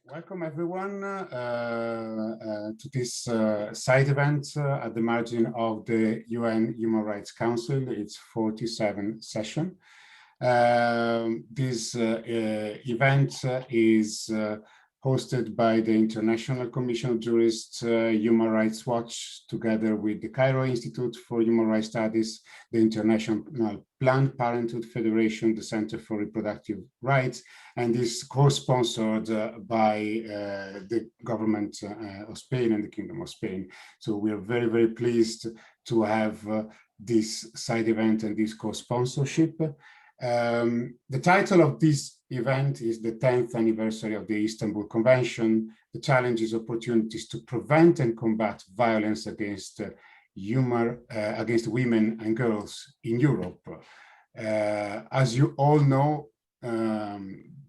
Welcome everyone to this side event at the margin of the UN Human Rights Council, its 47th session. This event is hosted by the International Commission of Jurists, Human Rights Watch, together with the Cairo Institute for Human Rights Studies, the International Planned Parenthood Federation, the Center for Reproductive Rights, and is co-sponsored by the government of Spain and the Kingdom of Spain. So we are very, very pleased to have this side event and this co-sponsorship. The title of this event is the 10th anniversary of the Istanbul Convention, the challenges, opportunities to prevent and combat violence against against women and girls in Europe. As you all know,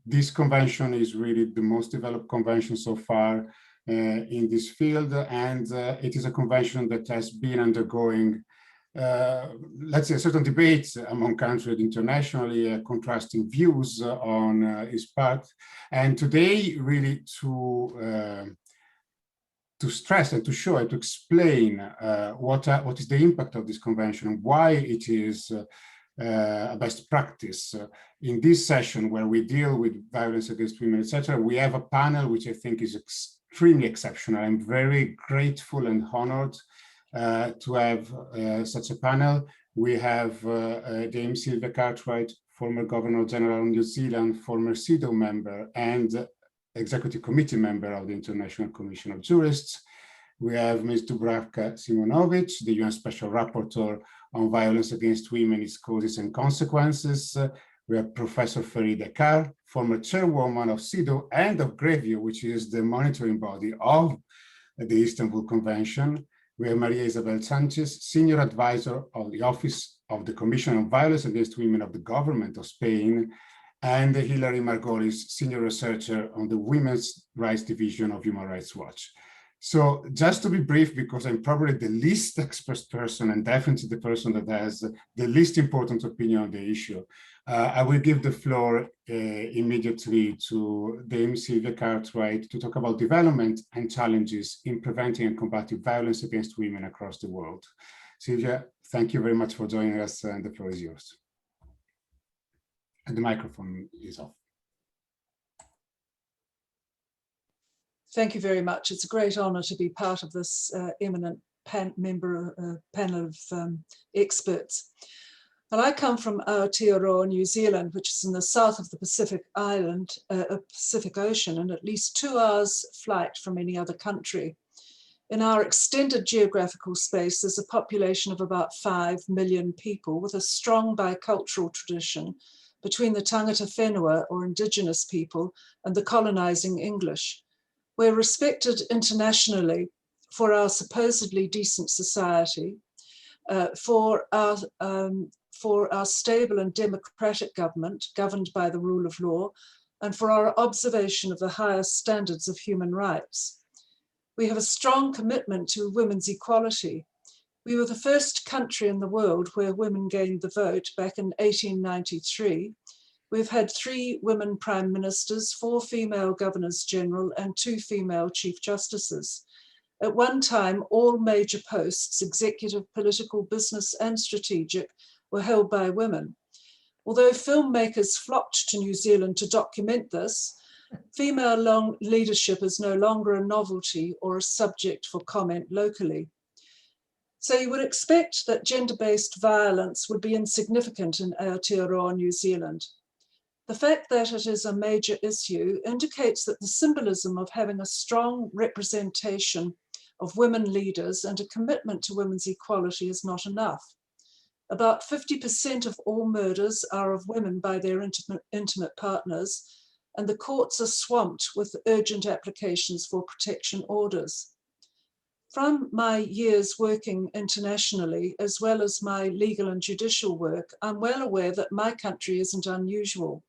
this convention is really the most developed convention so far in this field, and it is a convention that has been undergoing let's say, certain debates among countries internationally, contrasting views on its part. And today, really to stress and to show and to explain what is the impact of this convention and why it is a best practice. In this session, where we deal with violence against women, etc., we have a panel which I think is extremely exceptional. I'm very grateful and honored to have such a panel. We have Dame Sylvia Cartwright, former Governor General of New Zealand, former CEDAW member and Executive Committee member of the International Commission of Jurists. We have Ms. Dubravka Šimonović, the UN Special Rapporteur on Violence Against Women, Its Causes and Consequences. We have Professor Farida Kar, former chairwoman of CEDAW and of GREVIO, which is the monitoring body of the Istanbul Convention. We have María Isabel Sanchís, Senior Advisor of the Office of the Commission on Violence Against Women of the Government of Spain, and Hilary Margolis, Senior Researcher on the Women's Rights Division of Human Rights Watch. So just to be brief, because I'm probably the least expert person and definitely the person that has the least important opinion on the issue, I will give the floor immediately to Dame Sylvia Cartwright to talk about development and challenges in preventing and combating violence against women across the world. Sylvia, thank you very much for joining us, and the floor is yours. And the microphone is off. Thank you very much. It's a great honor to be part of this eminent panel of experts. Well, I come from Aotearoa, New Zealand, which is in the south of the Pacific Ocean, and at least 2 hours flight from any other country. In our extended geographical space, there's a population of about 5 million people with a strong bicultural tradition between the tangata whenua, or indigenous people, and the colonizing English. We're respected internationally for our supposedly decent society, for our stable and democratic government governed by the rule of law, and for our observation of the highest standards of human rights. We have a strong commitment to women's equality. We were the first country in the world where women gained the vote back in 1893. We've had 3 women prime ministers, 4 female governors general, and 2 female chief justices. At one time, all major posts, executive, political, business, and strategic, were held by women. Although filmmakers flocked to New Zealand to document this, female leadership is no longer a novelty or a subject for comment locally. So you would expect that gender-based violence would be insignificant in Aotearoa, New Zealand. The fact that it is a major issue indicates that the symbolism of having a strong representation of women leaders and a commitment to women's equality is not enough. About 50% of all murders are of women by their intimate partners, and the courts are swamped with urgent applications for protection orders. From my years working internationally, as well as my legal and judicial work, I'm well aware that my country isn't unusual.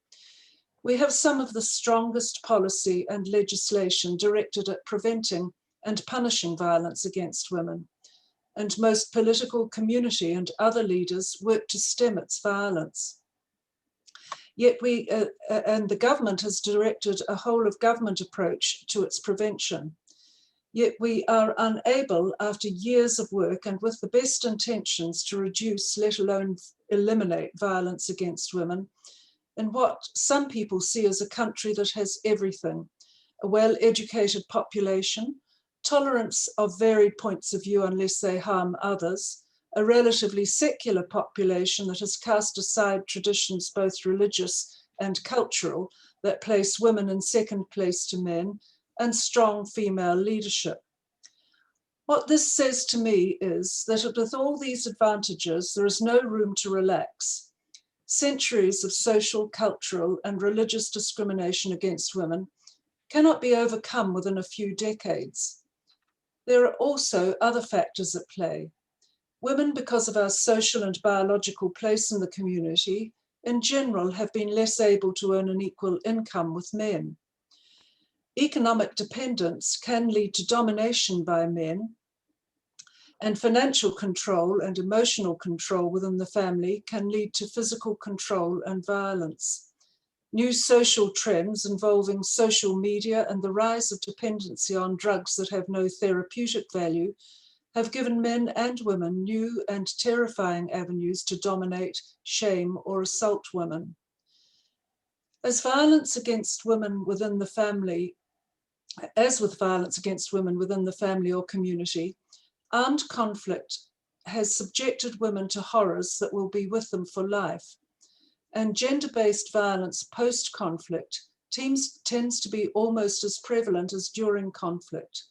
We have some of the strongest policy and legislation directed at preventing and punishing violence against women, and most political, community and other leaders work to stem its violence. Yet and the government has directed a whole of government approach to its prevention. Yet we are unable, after years of work and with the best intentions, to reduce, let alone eliminate, violence against women in what some people see as a country that has everything: a well-educated population, tolerance of varied points of view unless they harm others, a relatively secular population that has cast aside traditions both religious and cultural that place women in second place to men, and strong female leadership. What this says to me is that with all these advantages, there is no room to relax. Centuries of social, cultural, and religious discrimination against women cannot be overcome within a few decades. There are also other factors at play. Women, because of our social and biological place in the community, in general have been less able to earn an equal income with men. Economic dependence can lead to domination by men, and financial control and emotional control within the family can lead to physical control and violence. New social trends involving social media and the rise of dependency on drugs that have no therapeutic value have given men and women new and terrifying avenues to dominate, shame, or assault women. As with violence against women within the family or community, armed conflict has subjected women to horrors that will be with them for life. And gender-based violence post-conflict tends to be almost as prevalent as during conflict.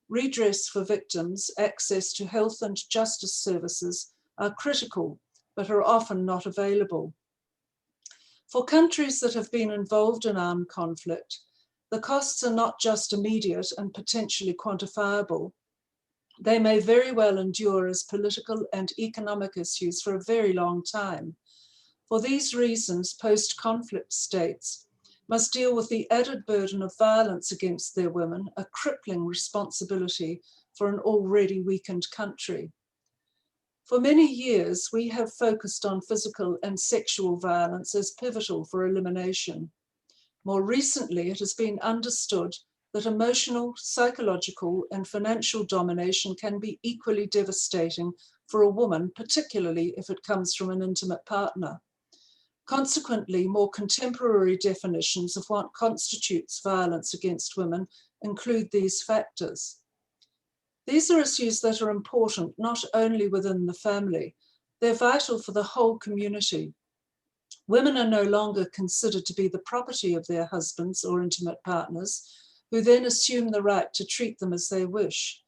Redress for victims, access to health and justice services are critical, but are often not available. For countries that have been involved in armed conflict, the costs are not just immediate and potentially quantifiable. They may very well endure as political and economic issues for a very long time. For these reasons, post-conflict states must deal with the added burden of violence against their women, a crippling responsibility for an already weakened country. For many years, we have focused on physical and sexual violence as pivotal for elimination. More recently, it has been understood that emotional, psychological, and financial domination can be equally devastating for a woman, particularly if it comes from an intimate partner. Consequently, more contemporary definitions of what constitutes violence against women include these factors. These are issues that are important not only within the family, they're vital for the whole community. Women are no longer considered to be the property of their husbands or intimate partners, who then assume the right to treat them as they wish.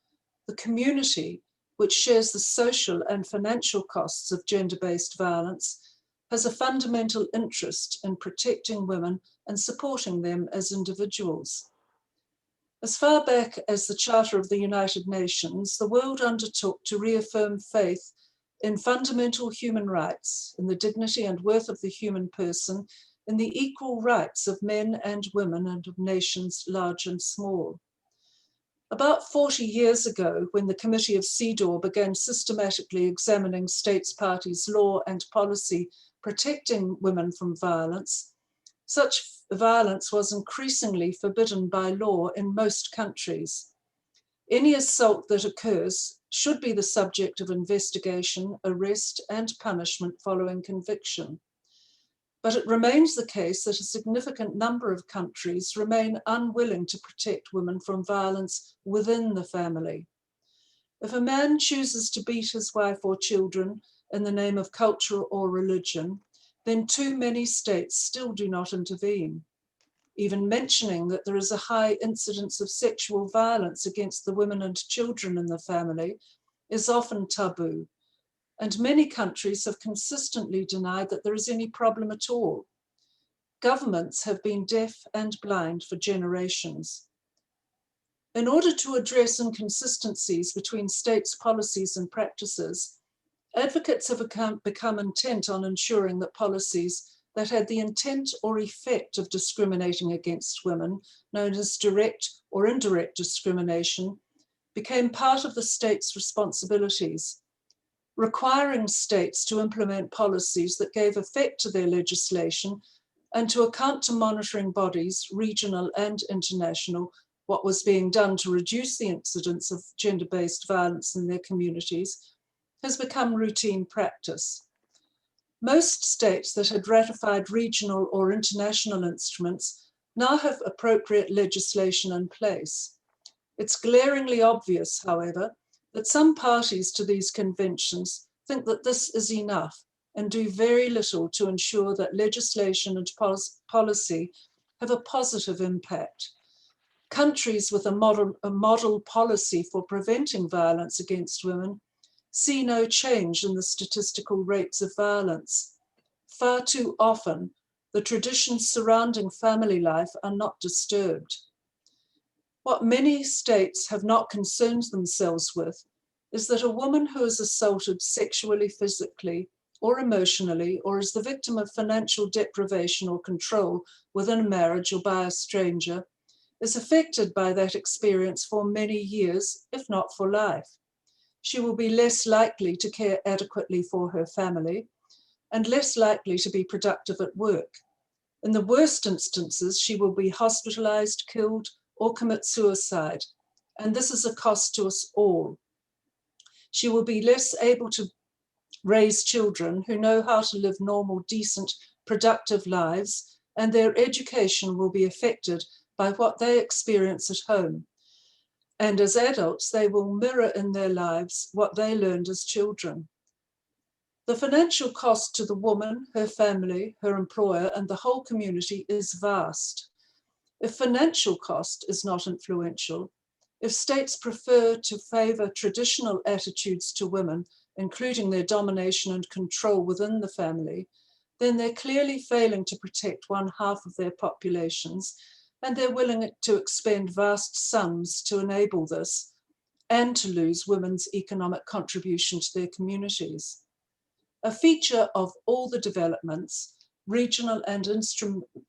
The community, which shares the social and financial costs of gender-based violence, has a fundamental interest in protecting women and supporting them as individuals. As far back as the Charter of the United Nations, the world undertook to reaffirm faith in fundamental human rights, in the dignity and worth of the human person, in the equal rights of men and women and of nations large and small. About 40 years ago, when the Committee of CEDAW began systematically examining states parties' law and policy protecting women from violence, such violence was increasingly forbidden by law in most countries. Any assault that occurs should be the subject of investigation, arrest, and punishment following conviction. But it remains the case that a significant number of countries remain unwilling to protect women from violence within the family. If a man chooses to beat his wife or children in the name of culture or religion, then too many states still do not intervene. Even mentioning that there is a high incidence of sexual violence against the women and children in the family is often taboo, and many countries have consistently denied that there is any problem at all. Governments have been deaf and blind for generations. In order to address inconsistencies between states' policies and practices, advocates have become intent on ensuring that policies that had the intent or effect of discriminating against women, known as direct or indirect discrimination, became part of the state's responsibilities, requiring states to implement policies that gave effect to their legislation and to account to monitoring bodies, regional and international, what was being done to reduce the incidence of gender-based violence in their communities has become routine practice. Most states that had ratified regional or international instruments now have appropriate legislation in place. It's glaringly obvious, however, that some parties to these conventions think that this is enough and do very little to ensure that legislation and policy have a positive impact. Countries with a model policy for preventing violence against women see no change in the statistical rates of violence. Far too often, the traditions surrounding family life are not disturbed. What many states have not concerned themselves with is that a woman who is assaulted sexually, physically, or emotionally, or is the victim of financial deprivation or control within a marriage or by a stranger, is affected by that experience for many years, if not for life. She will be less likely to care adequately for her family and less likely to be productive at work. In the worst instances, she will be hospitalized, killed, or commit suicide, and this is a cost to us all. She will be less able to raise children who know how to live normal, decent, productive lives, and their education will be affected by what they experience at home. And as adults, they will mirror in their lives what they learned as children. The financial cost to the woman, her family, her employer, and the whole community is vast. If financial cost is not influential, if states prefer to favor traditional attitudes to women, including their domination and control within the family, then they're clearly failing to protect one half of their populations, and they're willing to expend vast sums to enable this and to lose women's economic contribution to their communities. A feature of all the developments, regional and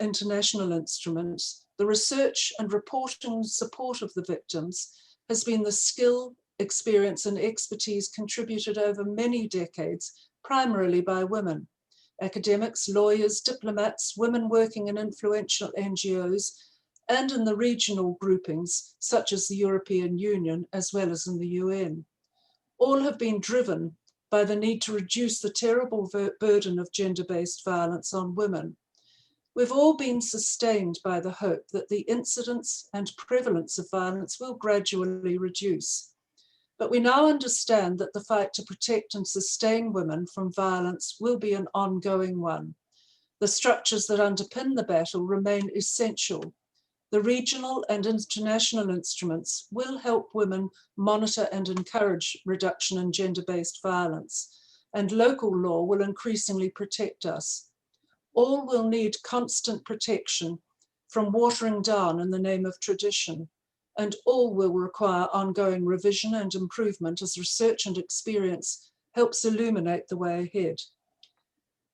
international instruments, the research and reporting support of the victims has been the skill, experience, and expertise contributed over many decades, primarily by women. Academics, lawyers, diplomats, women working in influential NGOs, and in the regional groupings, such as the European Union, as well as in the UN. All have been driven by the need to reduce the terrible burden of gender-based violence on women. We've all been sustained by the hope that the incidence and prevalence of violence will gradually reduce. But we now understand that the fight to protect and sustain women from violence will be an ongoing one. The structures that underpin the battle remain essential. The regional and international instruments will help women monitor and encourage reduction in gender-based violence, and local law will increasingly protect us. All will need constant protection from watering down in the name of tradition, and all will require ongoing revision and improvement as research and experience helps illuminate the way ahead.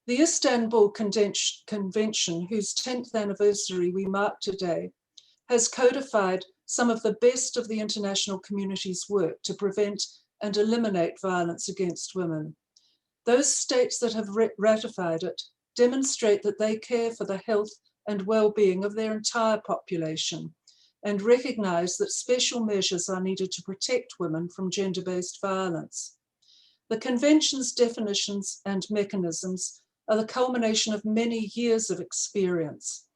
The Istanbul Convention, whose 10th anniversary we mark today, has codified some of the best of the international community's work to prevent and eliminate violence against women. Those states that have ratified it demonstrate that they care for the health and well-being of their entire population and recognize that special measures are needed to protect women from gender-based violence. The Convention's definitions and mechanisms are the culmination of many years of experience.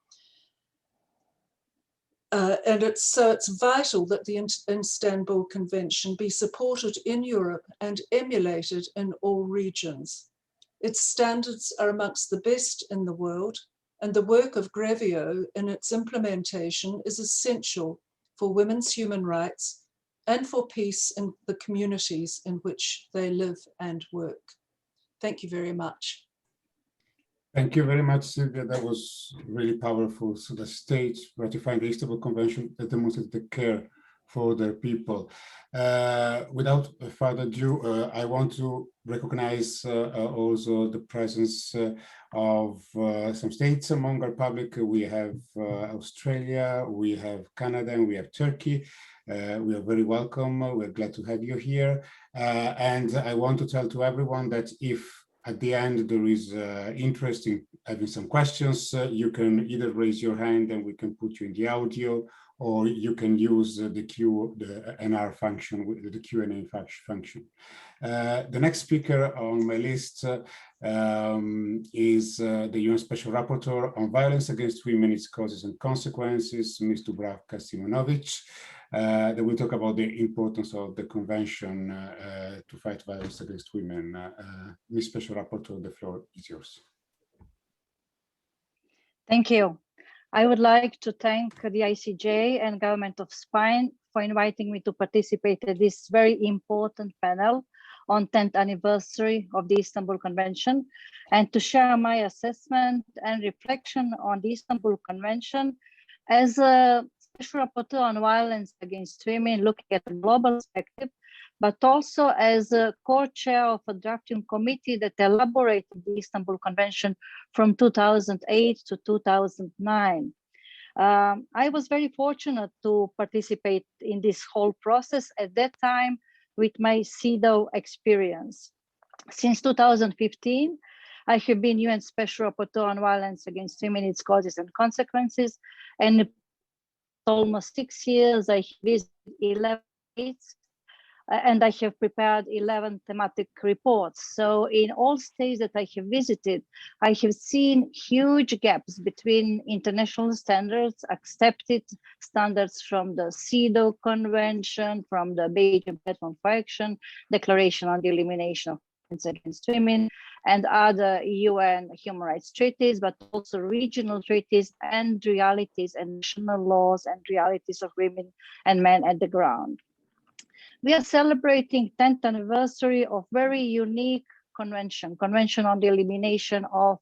And it's vital that the Istanbul Convention be supported in Europe and emulated in all regions. Its standards are amongst the best in the world, and the work of Grevio in its implementation is essential for women's human rights and for peace in the communities in which they live and work. Thank you very much. Thank you very much, Sylvia. That was really powerful. So the states ratifying the Istanbul Convention that demonstrates the care for their people. Without further ado, I want to recognize also the presence of some states among our public. We have Australia, we have Canada, and we have Turkey. We are very welcome. We're glad to have you here. And I want to tell to everyone that if At the end, there is interest in having some questions. You can either raise your hand and we can put you in the audio, or you can use the NR function, the Q&A function. The next speaker on my list is the UN Special Rapporteur on Violence Against Women, Its Causes and Consequences, Ms. Dubravka Šimonović. That will talk about the importance of the Convention to fight violence against women. Ms. Special Rapporteur, the floor is yours. Thank you. I would like to thank the ICJ and Government of Spain for inviting me to participate in this very important panel on 10th anniversary of the Istanbul Convention, and to share my assessment and reflection on the Istanbul Convention as a Special Rapporteur on Violence Against Women, looking at a global perspective, but also as a co-chair of a drafting committee that elaborated the Istanbul Convention from 2008 to 2009. I was very fortunate to participate in this whole process at that time with my CEDAW experience. Since 2015, I have been UN Special Rapporteur on Violence Against Women, Its Causes and Consequences, and almost 6 years I visited 11 states, and I have prepared 11 thematic reports. So in all states that I have visited, I have seen huge gaps between international standards, accepted standards from the CEDAW Convention, from the Beijing Platform for Action, Declaration on the Elimination of Violence Against Women, and other UN human rights treaties, but also regional treaties and realities and national laws and realities of women and men at the ground. We are celebrating 10th anniversary of very unique convention on the elimination of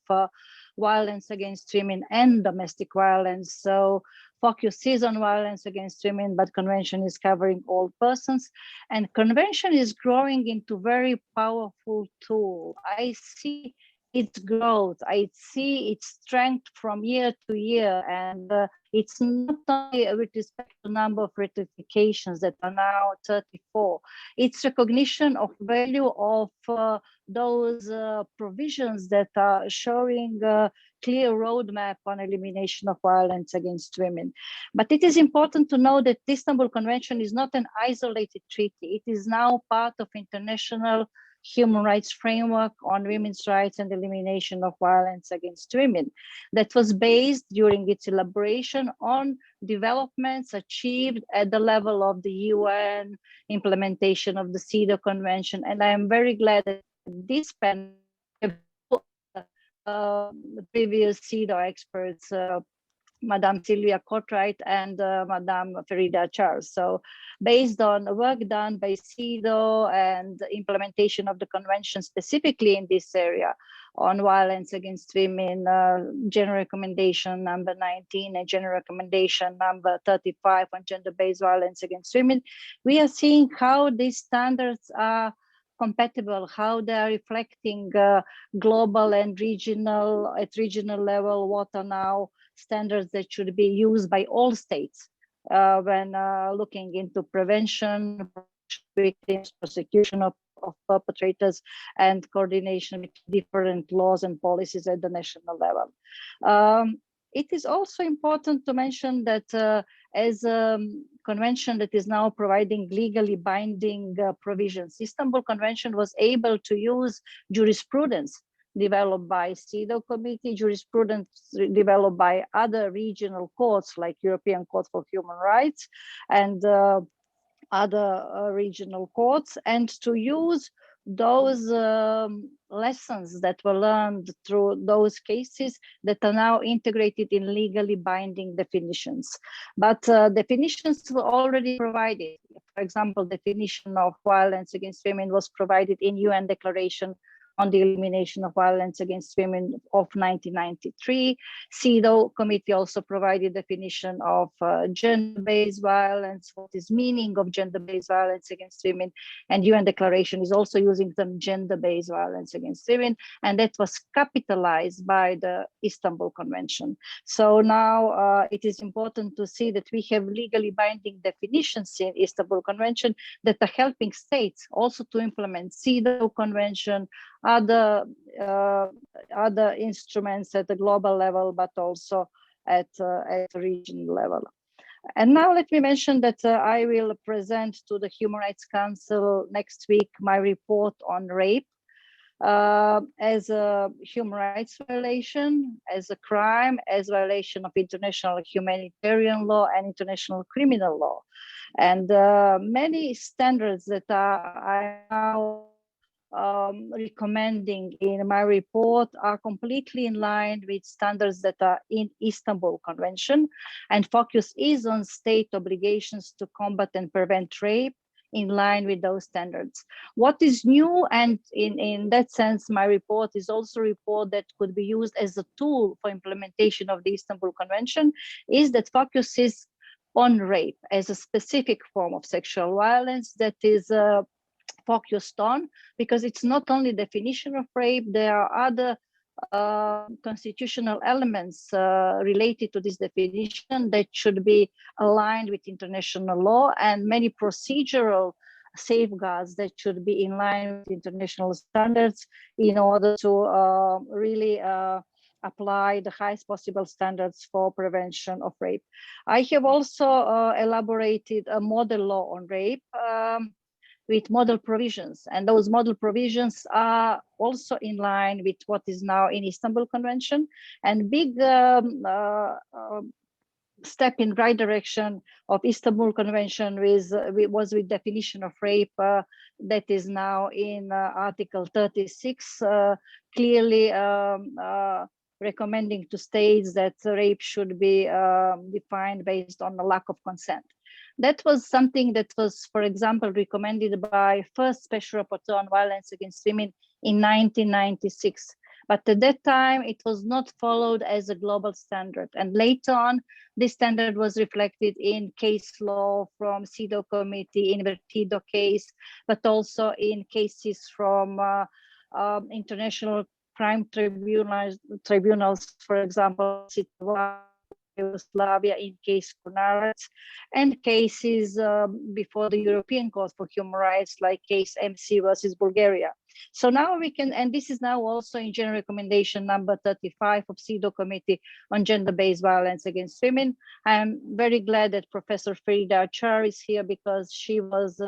violence against women and domestic violence. So focus is on violence against women, but convention is covering all persons. And convention is growing into very powerful tool. I see its growth, I see its strength from year to year, and it's not only with respect to the number of ratifications that are now 34, it's recognition of value of those provisions that are showing a clear roadmap on elimination of violence against women. But it is important to know that the Istanbul Convention is not an isolated treaty. It is now part of international human rights framework on women's rights and elimination of violence against women that was based during its elaboration on developments achieved at the level of the UN, implementation of the CEDAW Convention. And I am very glad that this panel, the previous CEDAW experts, Madame Sylvia Courtright and Madame Farida Charles. So based on work done by CEDAW and implementation of the convention specifically in this area on violence against women, General Recommendation number 19 and General Recommendation number 35 on gender-based violence against women, we are seeing how these standards are compatible, how they are reflecting global and regional, at regional level, what are now standards that should be used by all states when looking into prevention, victims, prosecution of perpetrators, and coordination with different laws and policies at the national level. It is also important to mention that as a convention that is now providing legally binding provisions, Istanbul Convention was able to use jurisprudence developed by CEDAW committee, jurisprudence developed by other regional courts like European Court for Human Rights and other regional courts, and to use those lessons that were learned through those cases that are now integrated in legally binding definitions. But definitions were already provided. For example, definition of violence against women was provided in UN Declaration on the Elimination of Violence Against Women of 1993. CEDAW committee also provided definition of gender-based violence, what is meaning of gender-based violence against women, and UN Declaration is also using the gender-based violence against women, and that was capitalized by the Istanbul Convention. So now it is important to see that we have legally binding definitions in Istanbul Convention that are helping states also to implement CEDAW Convention, other instruments at the global level, but also at regional level. And now let me mention that I will present to the Human Rights Council next week my report on rape as a human rights violation, as a crime, as violation of international humanitarian law and international criminal law. And many standards that I now recommending in my report are completely in line with standards that are in Istanbul Convention, and focus is on state obligations to combat and prevent rape in line with those standards. What is new, and in that sense, my report is also a report that could be used as a tool for implementation of the Istanbul Convention, is that focuses on rape as a specific form of sexual violence that is focused on, because it's not only definition of rape, there are other constitutional elements related to this definition that should be aligned with international law, and many procedural safeguards that should be in line with international standards in order to really apply the highest possible standards for prevention of rape. I have also elaborated a model law on rape with model provisions, and those model provisions are also in line with what is now in Istanbul Convention, and big step in right direction of Istanbul Convention was with definition of rape that is now in Article 36, clearly recommending to states that rape should be defined based on the lack of consent. That was something that was, for example, recommended by first Special Rapporteur on Violence Against Women in 1996. But at that time, it was not followed as a global standard. And later on, this standard was reflected in case law from CEDAW committee, in Vertido case, but also in cases from international crime tribunals, for example, Yugoslavia in case Kunarac, and cases before the European Court for Human Rights, like case MC versus Bulgaria. So now we can, and this is now also in General Recommendation number 35 of CEDAW Committee on Gender-Based Violence Against Women. I am very glad that Professor Farida Achar is here, because she was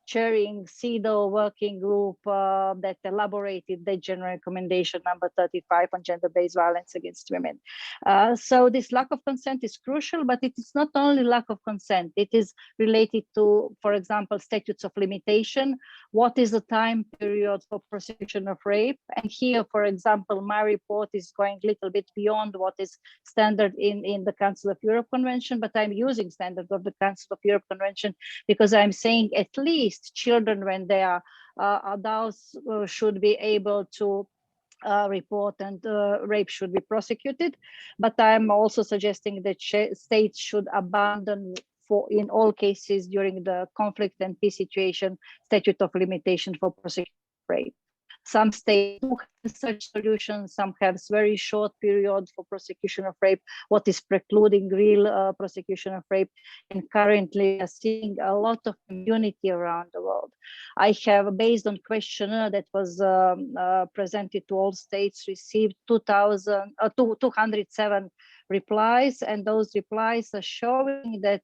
chairing CEDAW working group that elaborated the General Recommendation number 35 on gender-based violence against women. So this lack of consent is crucial, but it is not only lack of consent. It is related to, for example, statutes of limitation. What is the time period for prosecution of rape? And here, for example, my report is going a little bit beyond what is standard in the Council of Europe Convention, but I'm using standard of the Council of Europe Convention because I'm saying at least children, when they are adults, should be able to report, and rape should be prosecuted. But I'm also suggesting that states should abandon, in all cases during the conflict and peace situation, statute of limitation for prosecution of rape. Some states do have such solutions, some have very short periods for prosecution of rape, what is precluding real prosecution of rape. And currently are seeing a lot of impunity around the world. I have, based on questionnaire that was presented to all states, received 207 replies, and those replies are showing that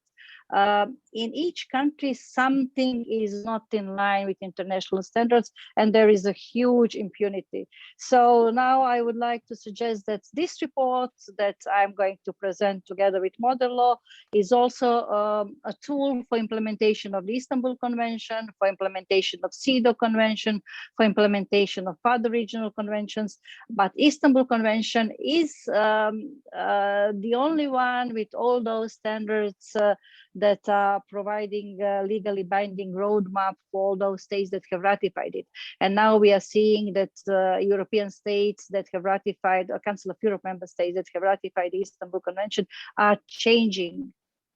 in each country, something is not in line with international standards, and there is a huge impunity. So now I would like to suggest that this report that I'm going to present together with model law is also a tool for implementation of the Istanbul Convention, for implementation of CEDAW Convention, for implementation of other regional conventions. But Istanbul Convention is the only one with all those standards that are providing legally binding roadmap for all those states that have ratified it. And now we are seeing that European states that have ratified, or Council of Europe member states that have ratified the Istanbul Convention are changing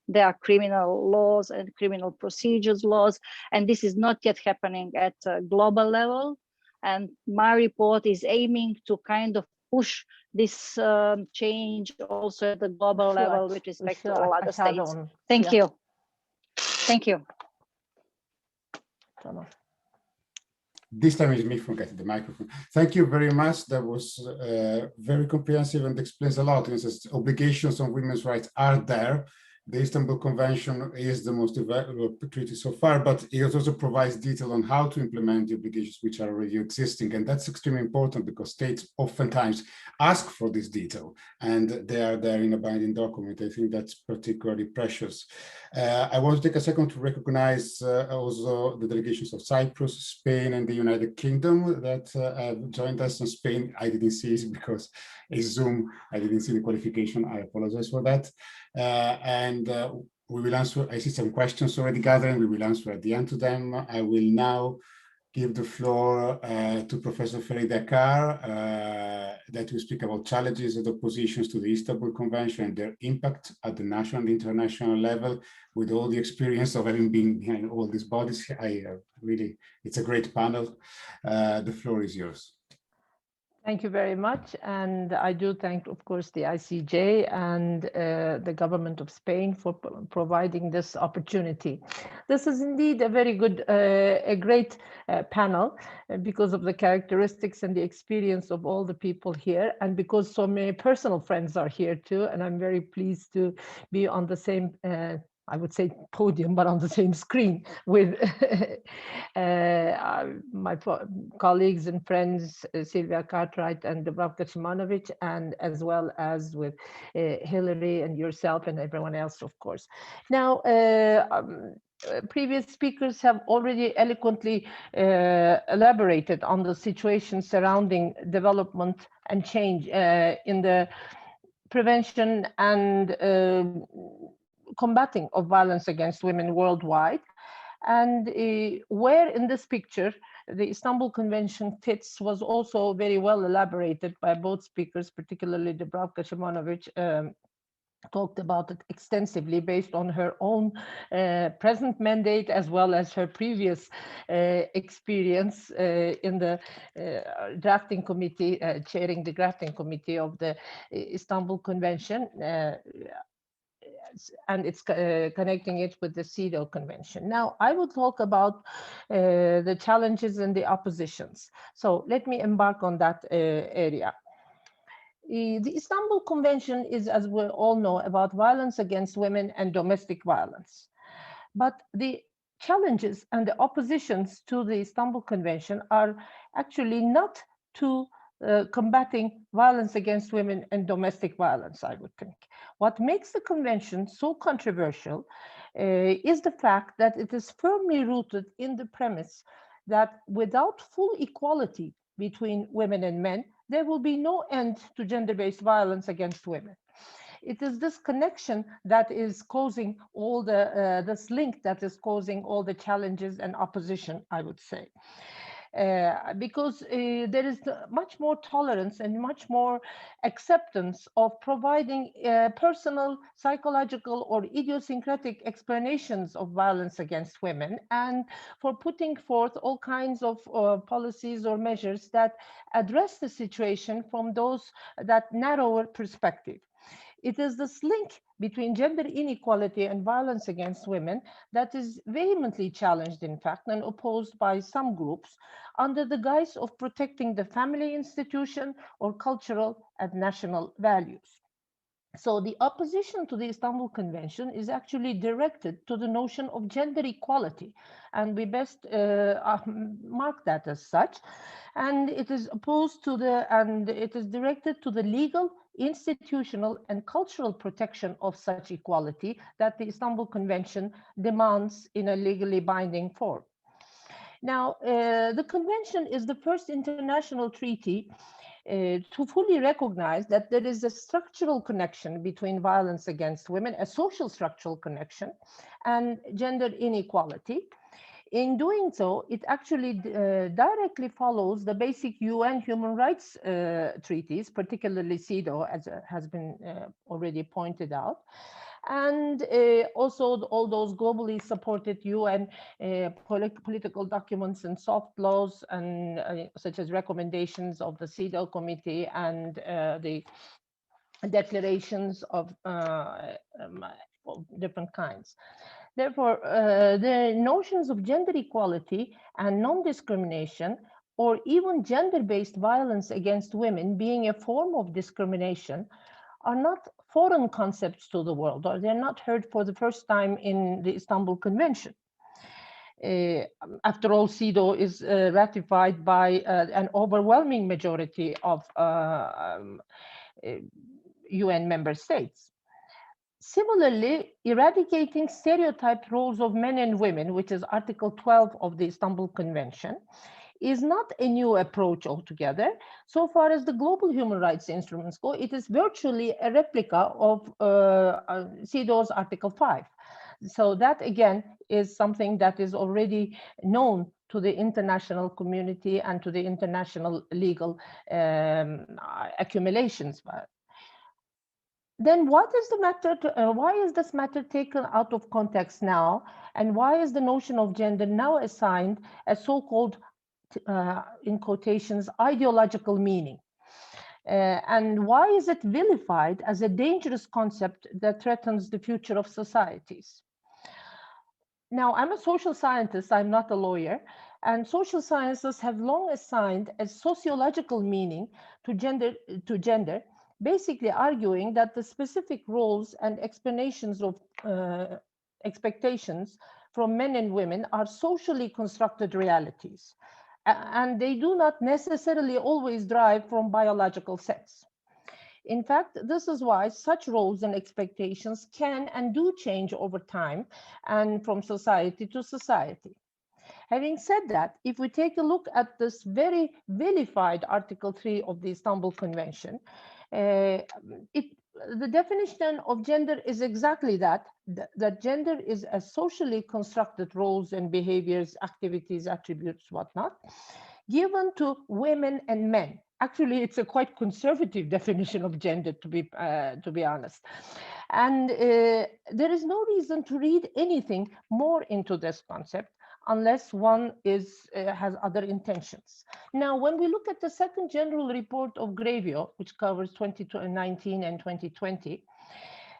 their criminal laws and criminal procedures laws. And this is not yet happening at a global level. And my report is aiming to kind of push this change also at the global level with respect to all other states. Thank you. Thank you. This time it's me forgetting the microphone. Thank you very much. That was very comprehensive and explains a lot. It says obligations on women's rights are there. The Istanbul Convention is the most developed treaty so far, but it also provides detail on how to implement the obligations which are already existing. And that's extremely important because states oftentimes ask for this detail and they are there in a binding document. I think that's particularly precious. I want to take a second to recognize also the delegations of Cyprus, Spain, and the United Kingdom that have joined us. In Spain, I didn't see it because it's Zoom. I didn't see the qualification. I apologize for that. We will answer. I see some questions already gathering. We will answer at the end to them. I will now give the floor to Professor Farida Kar that will speak about challenges and oppositions to the Istanbul Convention and their impact at the national and international level. With all the experience of having been behind all these bodies, really, it's a great panel. The floor is yours. Thank you very much. And I do thank, of course, the ICJ and the government of Spain for providing this opportunity. This is indeed a very good, a great panel because of the characteristics and the experience of all the people here, and because so many personal friends are here too. And I'm very pleased to be on the same I would say podium, but on the same screen with my colleagues and friends, Sylvia Cartwright and Dubravka Šimonović, and as well as with Hillary and yourself and everyone else, of course. Now, previous speakers have already eloquently elaborated on the situation surrounding development and change in the prevention and combating of violence against women worldwide. And where in this picture the Istanbul Convention fits was also very well elaborated by both speakers, particularly Dubravka Šimonović talked about it extensively based on her own present mandate as well as her previous experience in the drafting committee, chairing the drafting committee of the Istanbul Convention. And it's connecting it with the CEDAW Convention. Now, I will talk about the challenges and the oppositions. So let me embark on that area. The Istanbul Convention is, as we all know, about violence against women and domestic violence. But the challenges and the oppositions to the Istanbul Convention are actually not to combating violence against women and domestic violence, I would think. What makes the convention so controversial is the fact that it is firmly rooted in the premise that without full equality between women and men, there will be no end to gender-based violence against women. It is this connection that is causing all this link that is causing all the challenges and opposition, I would say. Because there is much more tolerance and much more acceptance of providing personal, psychological, or idiosyncratic explanations of violence against women, and for putting forth all kinds of policies or measures that address the situation from that narrower perspective. It is this link between gender inequality and violence against women that is vehemently challenged, in fact, and opposed by some groups under the guise of protecting the family institution or cultural and national values. So the opposition to the Istanbul Convention is actually directed to the notion of gender equality, and we best mark that as such. And it is opposed to it is directed to the legal, institutional, and cultural protection of such equality that the Istanbul Convention demands in a legally binding form. Now, the convention is the first international treaty to fully recognize that there is a structural connection between violence against women, a social structural connection, and gender inequality. In doing so, it actually directly follows the basic UN human rights treaties, particularly CEDAW, as has been already pointed out. And also all those globally supported UN political documents and soft laws, and such as recommendations of the CEDAW committee and the declarations of different kinds. Therefore, the notions of gender equality and non-discrimination, or even gender-based violence against women being a form of discrimination, are not foreign concepts to the world, or they're not heard for the first time in the Istanbul Convention. After all, CEDAW is ratified by an overwhelming majority of UN member states. Similarly, eradicating stereotyped roles of men and women, which is Article 12 of the Istanbul Convention, is not a new approach altogether. So far as the global human rights instruments go, it is virtually a replica of CEDAW's Article 5. So that, again, is something that is already known to the international community and to the international legal accumulations. Then what is the matter? Why is this matter taken out of context now? And why is the notion of gender now assigned a so-called, in quotations, ideological meaning? And why is it vilified as a dangerous concept that threatens the future of societies? Now, I'm a social scientist, I'm not a lawyer, and social sciences have long assigned a sociological meaning to gender, basically arguing that the specific roles and explanations of expectations from men and women are socially constructed realities, and they do not necessarily always derive from biological sets. In fact, this is why such roles and expectations can and do change over time and from society to society. Having said that, if we take a look at this very vilified Article 3 of the Istanbul Convention, the definition of gender is exactly that gender is a socially constructed roles and behaviors, activities, attributes, whatnot, given to women and men. Actually, it's a quite conservative definition of gender, to be honest. And there is no reason to read anything more into this concept unless one has other intentions. Now, when we look at the second general report of Grevio, which covers 2019 and 2020,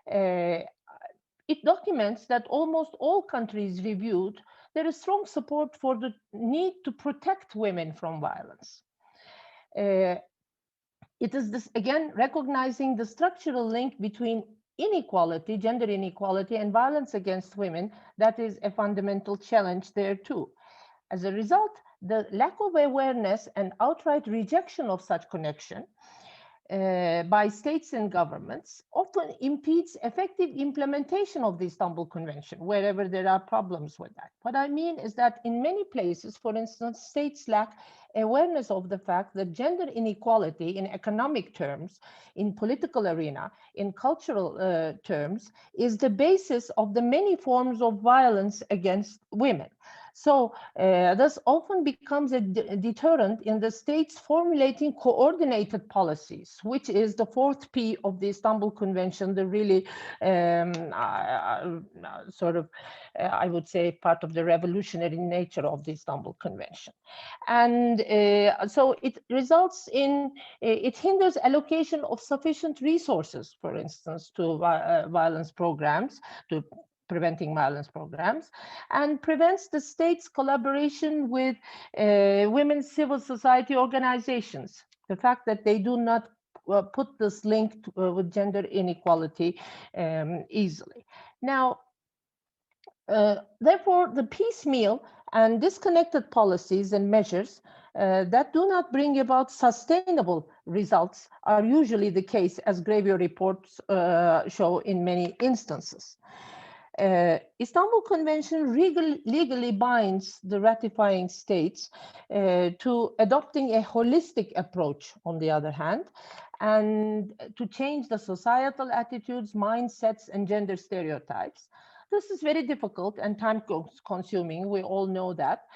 it documents that almost all countries reviewed, there is strong support for the need to protect women from violence. It is this, again, recognizing the structural link between inequality, gender inequality, and violence against women that is a fundamental challenge there too. As a result, the lack of awareness and outright rejection of such connection by states and governments often impedes effective implementation of the Istanbul Convention, wherever there are problems with that. What I mean is that in many places, for instance, states lack awareness of the fact that gender inequality in economic terms, in political arena, in cultural terms, is the basis of the many forms of violence against women. So this often becomes a deterrent in the states formulating coordinated policies, which is the fourth P of the Istanbul Convention, the really I would say, part of the revolutionary nature of the Istanbul Convention. And so it results in, it hinders allocation of sufficient resources, for instance, to violence programs, to preventing violence programs, and prevents the state's collaboration with women's civil society organizations. The fact that they do not put this link with gender inequality easily. Now, therefore, the piecemeal and disconnected policies and measures that do not bring about sustainable results are usually the case, as Grevio reports show in many instances. Istanbul Convention legally binds the ratifying states to adopting a holistic approach, on the other hand, and to change the societal attitudes, mindsets, and gender stereotypes. This is very difficult and time-consuming, we all know that.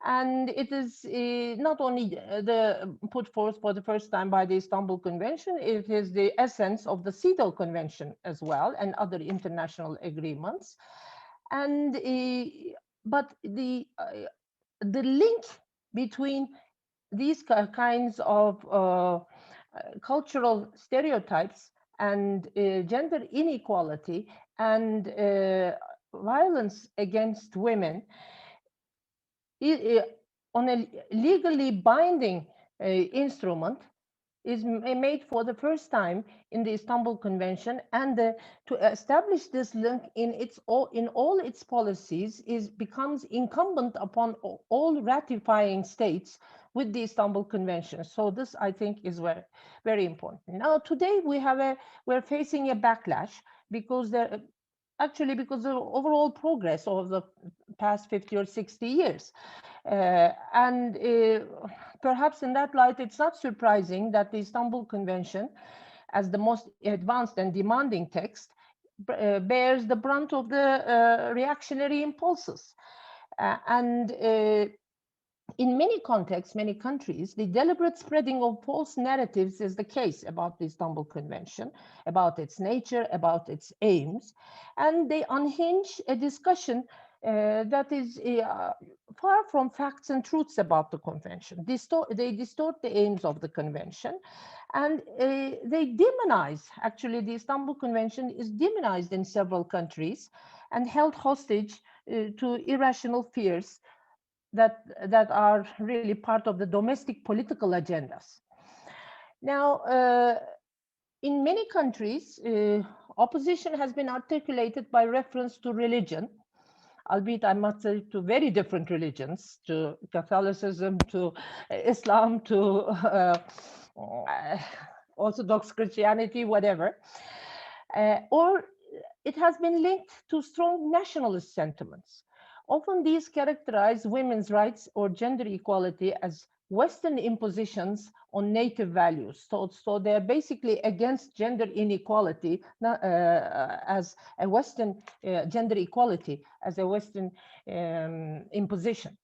And it is not only put forth for the first time by the Istanbul Convention, it is the essence of the CEDAW Convention as well, and other international agreements. And but the link between these kinds of cultural stereotypes and gender inequality and violence against women on a legally binding instrument is made for the first time in the Istanbul Convention, and to establish this link in all its policies becomes incumbent upon all ratifying states with the Istanbul Convention. So this, I think, is very, very important. Now, today we're facing a backlash because because of the overall progress of the past 50 or 60 years. Perhaps in that light, it's not surprising that the Istanbul Convention, as the most advanced and demanding text, bears the brunt of the reactionary impulses. In many contexts, many countries, the deliberate spreading of false narratives is the case about the Istanbul Convention, about its nature, about its aims, and they unhinge a discussion that is far from facts and truths about the convention. They distort the aims of the convention, and they demonize. Actually, the Istanbul Convention is demonized in several countries and held hostage to irrational fears that are really part of the domestic political agendas. Now, in many countries, opposition has been articulated by reference to religion, albeit I must say to very different religions, to Catholicism, to Islam, to Orthodox Christianity, whatever. Or it has been linked to strong nationalist sentiments. Often these characterize women's rights or gender equality as Western impositions on native values. So they're basically against gender inequality as a Western gender equality as a Western imposition.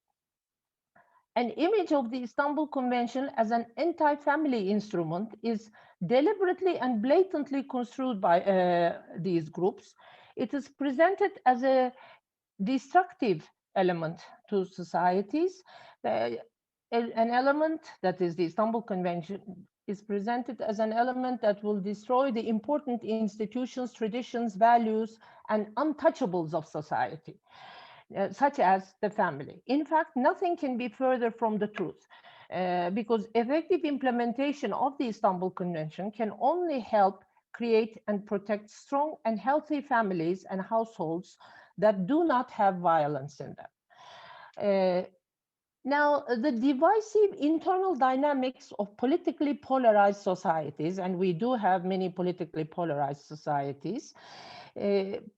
An image of the Istanbul Convention as an anti-family instrument is deliberately and blatantly construed by these groups. It is presented as a destructive element to societies. An element that is the Istanbul Convention is presented as an element that will destroy the important institutions, traditions, values, and untouchables of society, such as the family. In fact, nothing can be further from the truth, because effective implementation of the Istanbul Convention can only help create and protect strong and healthy families and households that do not have violence in them. Now, the divisive internal dynamics of politically polarized societies, and we do have many politically polarized societies,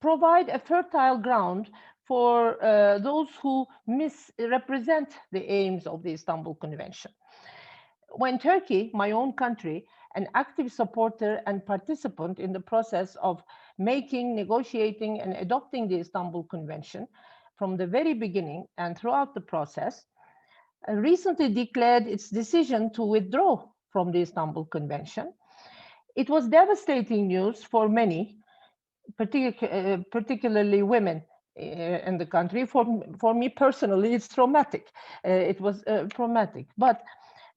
provide a fertile ground for those who misrepresent the aims of the Istanbul Convention. When Turkey, my own country, an active supporter and participant in the process of making, negotiating, and adopting the Istanbul Convention from the very beginning and throughout the process, recently declared its decision to withdraw from the Istanbul Convention. It was devastating news for many, particularly women in the country. For me personally, it's traumatic. It was traumatic, but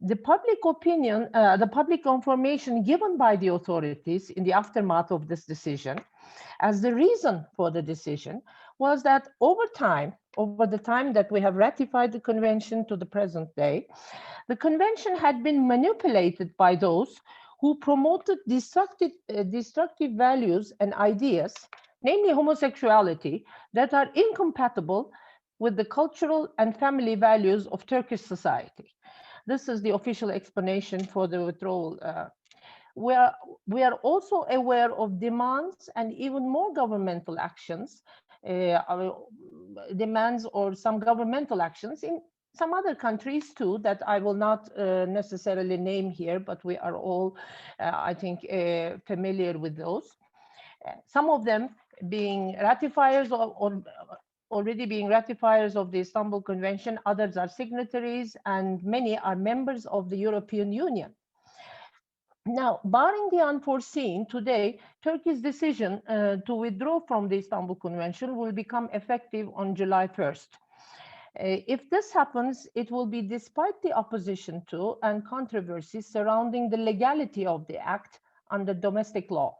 the public opinion, the public information given by the authorities in the aftermath of this decision as the reason for the decision was that over the time that we have ratified the convention to the present day, the convention had been manipulated by those who promoted destructive values and ideas, namely homosexuality, that are incompatible with the cultural and family values of Turkish society. This is the official explanation for the withdrawal. We are also aware of demands and even more governmental actions, demands or some governmental actions in some other countries too that I will not necessarily name here, but we are all, I think, familiar with those. Some of them being ratifiers or already being ratifiers of the Istanbul Convention, others are signatories, and many are members of the European Union. Now, barring the unforeseen, today, Turkey's decision to withdraw from the Istanbul Convention will become effective on July 1st. If this happens, it will be despite the opposition to and controversy surrounding the legality of the act under domestic law.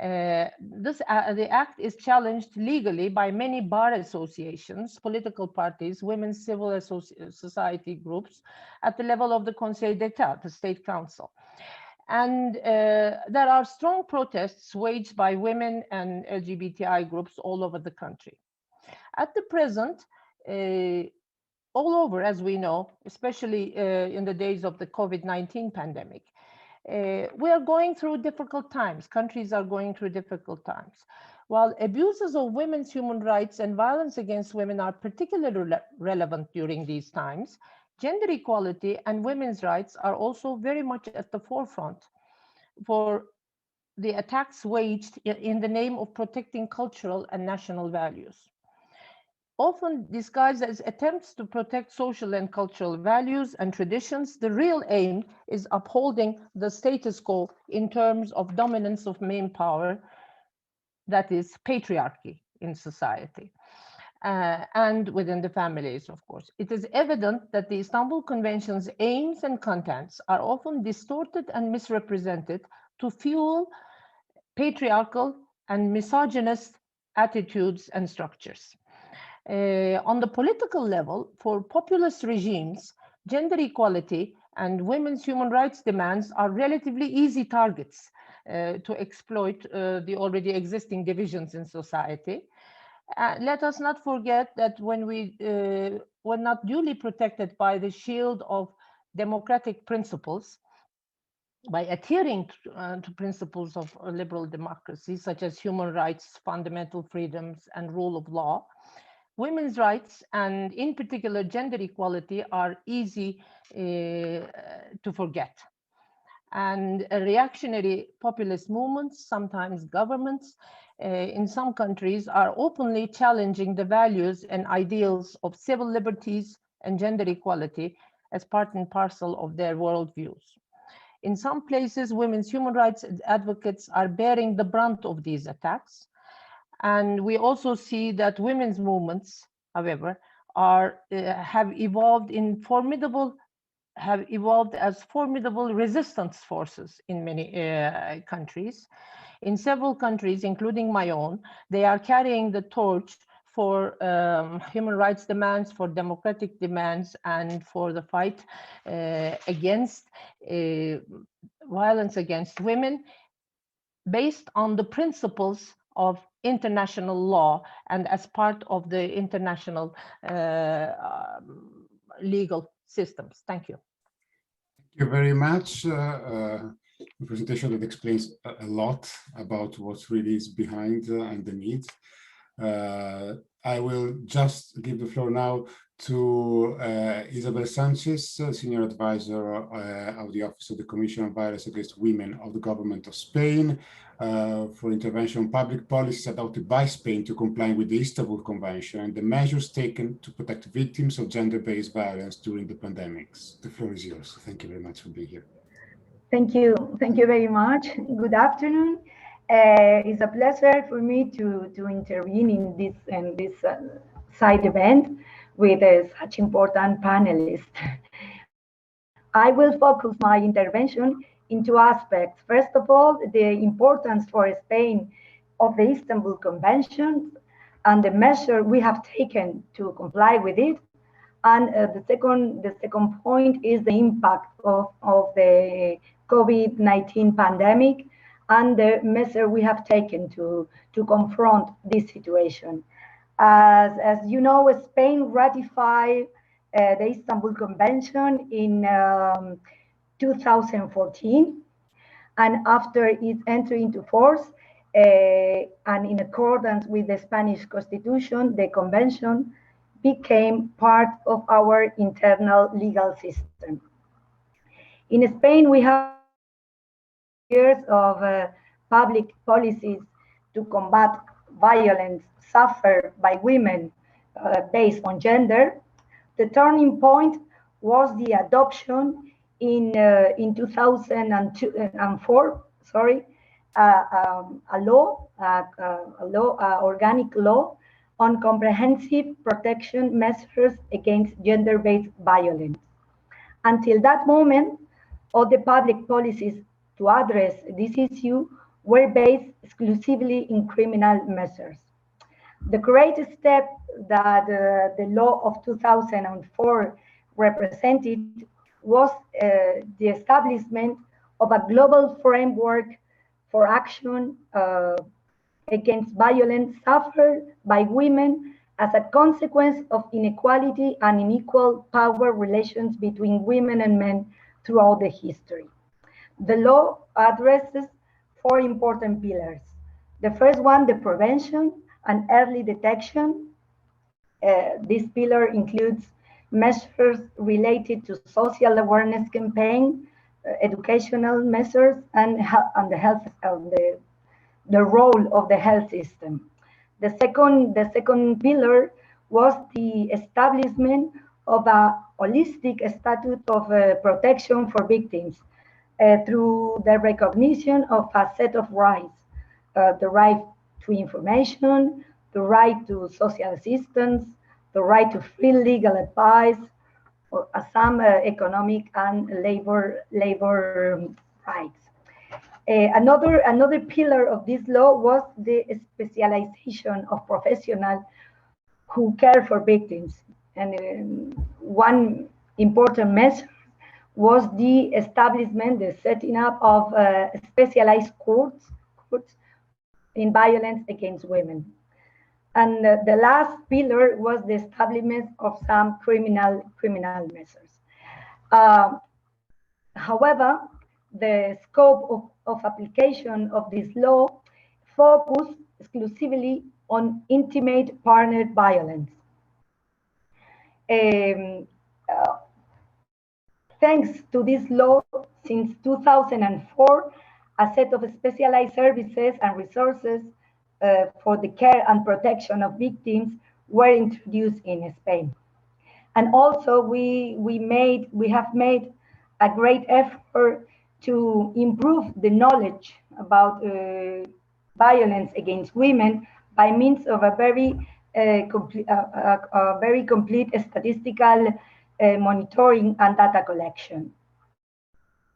The act is challenged legally by many bar associations, political parties, women's civil society groups at the level of the Conseil d'État, the State Council. And there are strong protests waged by women and LGBTI groups all over the country. At the present, all over, as we know, especially in the days of the COVID-19 pandemic, we are going through difficult times. Countries are going through difficult times. While abuses of women's human rights and violence against women are particularly relevant during these times, gender equality and women's rights are also very much at the forefront for the attacks waged in the name of protecting cultural and national values. Often disguised as attempts to protect social and cultural values and traditions, the real aim is upholding the status quo in terms of dominance of main power, that is patriarchy in society. And within the families, of course. It is evident that the Istanbul Convention's aims and contents are often distorted and misrepresented to fuel patriarchal and misogynist attitudes and structures. On the political level, for populist regimes, gender equality and women's human rights demands are relatively easy targets to exploit the already existing divisions in society. Let us not forget that when we were not duly protected by the shield of democratic principles, by adhering to principles of liberal democracy, such as human rights, fundamental freedoms, and rule of law, women's rights, and in particular gender equality, are easy to forget. And reactionary populist movements, sometimes governments, in some countries are openly challenging the values and ideals of civil liberties and gender equality as part and parcel of their worldviews. In some places, women's human rights advocates are bearing the brunt of these attacks. And we also see that women's movements, however, have evolved as formidable resistance forces in many countries. In several countries, including my own, they are carrying the torch for human rights demands, for democratic demands, and for the fight against violence against women, based on the principles of international law and as part of the international legal systems. Thank you. Thank you very much. A presentation that explains a lot about what really is behind and the need. I will just give the floor now to Isabel Sanchís, Senior Advisor of the Office of the Commission on Violence Against Women of the Government of Spain, for intervention on public policies adopted by Spain to comply with the Istanbul Convention and the measures taken to protect victims of gender-based violence during the pandemics. The floor is yours. Thank you very much for being here. Thank you. Thank you very much. Good afternoon. It's a pleasure for me to intervene in this side event with such important panelists. I will focus my intervention in two aspects. First of all, the importance for Spain of the Istanbul Convention and the measure we have taken to comply with it. And the second point is the impact of the COVID-19 pandemic and the measure we have taken to confront this situation. As you know, Spain ratified the Istanbul Convention in 2014, and after its entry into force, and in accordance with the Spanish Constitution, the Convention became part of our internal legal system. In Spain, we have years of public policies to combat violence suffered by women based on gender. The turning point was the adoption in 2004, organic law on comprehensive protection measures against gender-based violence. Until that moment, all the public policies to address this issue were based exclusively in criminal measures. The great step that the law of 2004 represented was the establishment of a global framework for action against violence suffered by women as a consequence of inequality and unequal power relations between women and men throughout the history. The law addresses four important pillars. The first one, the prevention and early detection. This pillar includes measures related to social awareness campaign, educational measures, and the role of the health system. The second pillar was the establishment of a holistic statute of protection for victims through the recognition of a set of rights, the right to information, the right to social assistance, the right to free legal advice, or some economic and labor rights. Another pillar of this law was the specialization of professionals who care for victims. And one important measure was the establishment, the setting up of specialized courts in violence against women. And the last pillar was the establishment of some criminal measures. However, the scope of application of this law focused exclusively on intimate partner violence. Thanks to this law, since 2004, a set of specialized services and resources for the care and protection of victims were introduced in Spain. And also we have made a great effort to improve the knowledge about violence against women by means of a very complete statistical monitoring and data collection.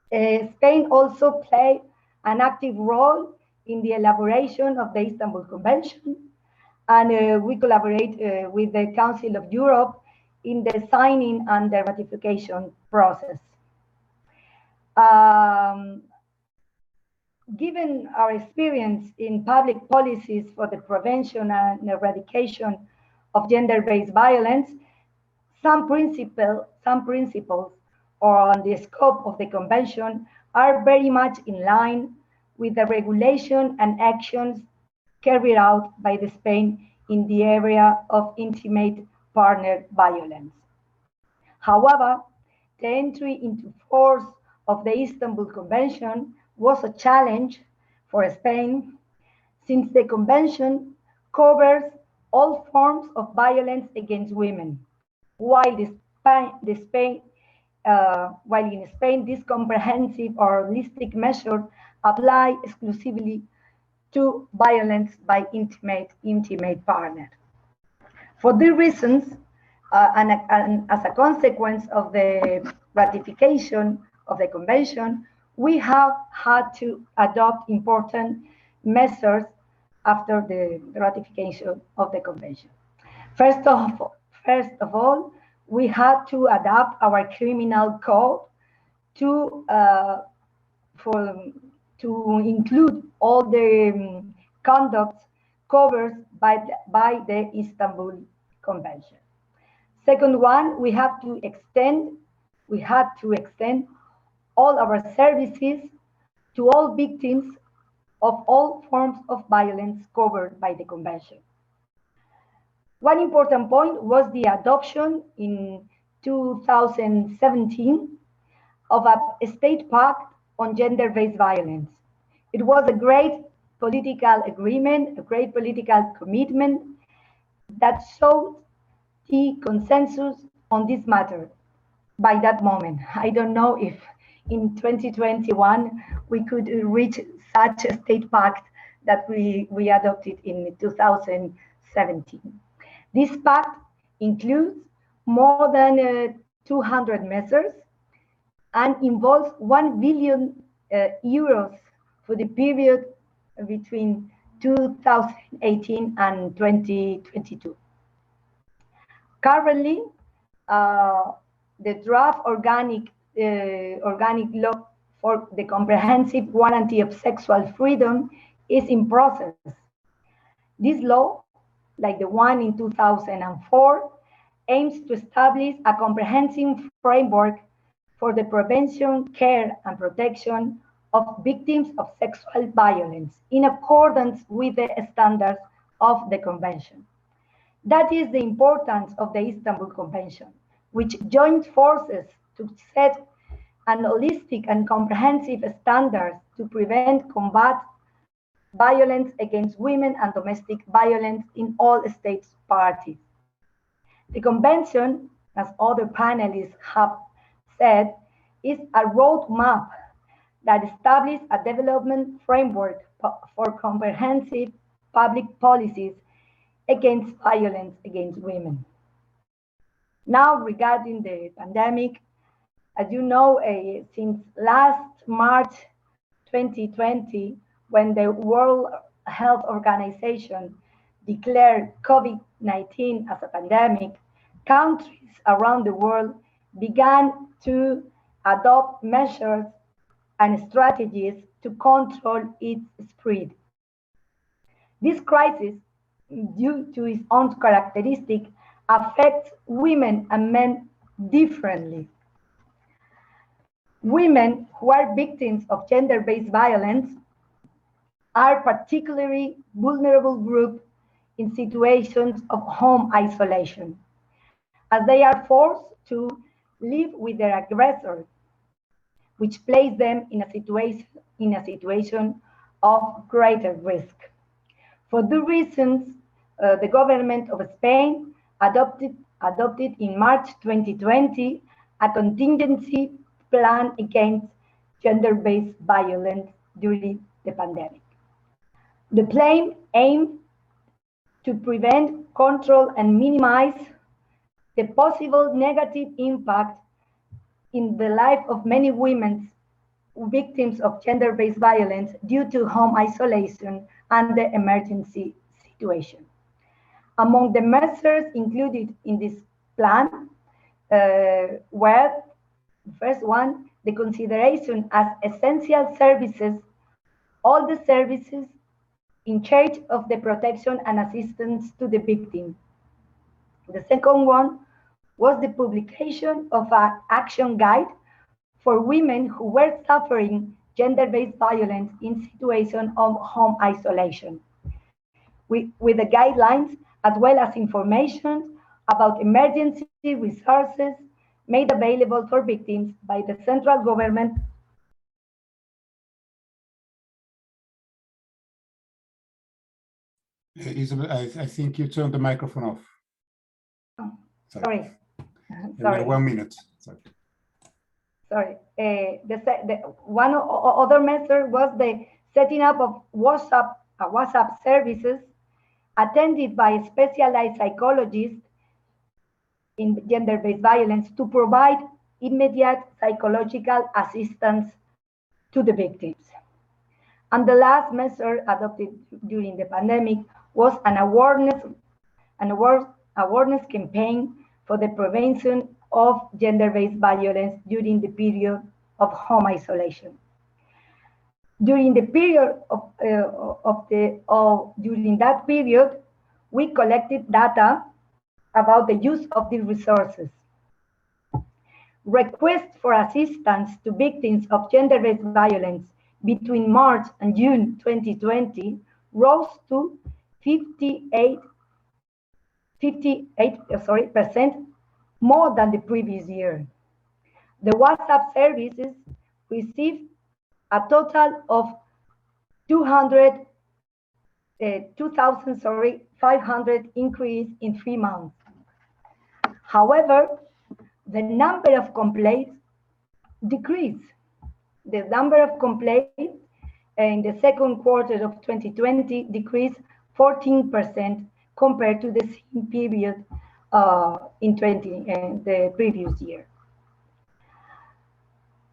Spain also played an active role in the elaboration of the Istanbul Convention, and we collaborate with the Council of Europe in the signing and the ratification process. Given our experience in public policies for the prevention and eradication of gender-based violence, some principles on the scope of the convention are very much in line with the regulation and actions carried out by the Spain in the area of intimate partner violence. However, the entry into force of the Istanbul Convention was a challenge for Spain, since the convention covers all forms of violence against women, while in Spain this comprehensive or holistic measure apply exclusively to violence by intimate partner. For these reasons, and as a consequence of the ratification of the convention, we have had to adopt important measures after the ratification of the convention. First of all, we had to adapt our criminal code to include all the conducts covered by the Istanbul Convention. Second one, we had to extend all our services to all victims of all forms of violence covered by the convention. One important point was the adoption in 2017 of a state pact on gender-based violence. It was a great political agreement, a great political commitment that showed the consensus on this matter by that moment. I don't know if in 2021 we could reach such a state pact that we adopted in 2017. This pact includes more than 200 measures and involves 1 billion euros for the period between 2018 and 2022. Currently, the draft organic law for the comprehensive guarantee of sexual freedom is in process. This law, like the one in 2004, aims to establish a comprehensive framework for the prevention, care, and protection of victims of sexual violence in accordance with the standards of the Convention. That is the importance of the Istanbul Convention, which joins forces to set an holistic and comprehensive standards to prevent, combat violence against women and domestic violence in all states parties. The Convention, as other panelists have said, is a roadmap that establishes a development framework for comprehensive public policies against violence against women. Now, regarding the pandemic, as you know, since last March 2020, when the World Health Organization declared COVID-19 as a pandemic, countries around the world began to adopt measures and strategies to control its spread. This crisis, due to its own characteristic, affects women and men differently. Women who are victims of gender-based violence are particularly vulnerable group in situations of home isolation, as they are forced to live with their aggressor, which places them in a situation of greater risk. For these reasons, the government of Spain adopted in March 2020 a contingency plan against gender-based violence during the pandemic. The plan aimed to prevent, control, and minimize the possible negative impact in the life of many women victims of gender-based violence due to home isolation and the emergency situation. Among the measures included in this plan were, first one, the consideration as essential services, all the services in charge of the protection and assistance to the victim. The second one was the publication of an action guide for women who were suffering gender-based violence in situations of home isolation, with the guidelines as well as information about emergency resources made available for victims by the central government. Isabel, I think you turned the microphone off. Oh, sorry. Sorry. 1 minute. Sorry. One other measure was the setting up of WhatsApp services attended by specialized psychologists in gender-based violence to provide immediate psychological assistance to the victims. And the last measure adopted during the pandemic was an awareness campaign for the prevention of gender-based violence during the period of home isolation. During the period during that period, we collected data about the use of these resources. Requests for assistance to victims of gender-based violence between March and June 2020 rose to 58% more than the previous year. The WhatsApp services received a total of 2,500 increase in 3 months. However, the number of complaints decreased. The number of complaints in the second quarter of 2020 decreased 14% compared to the same period in the previous year.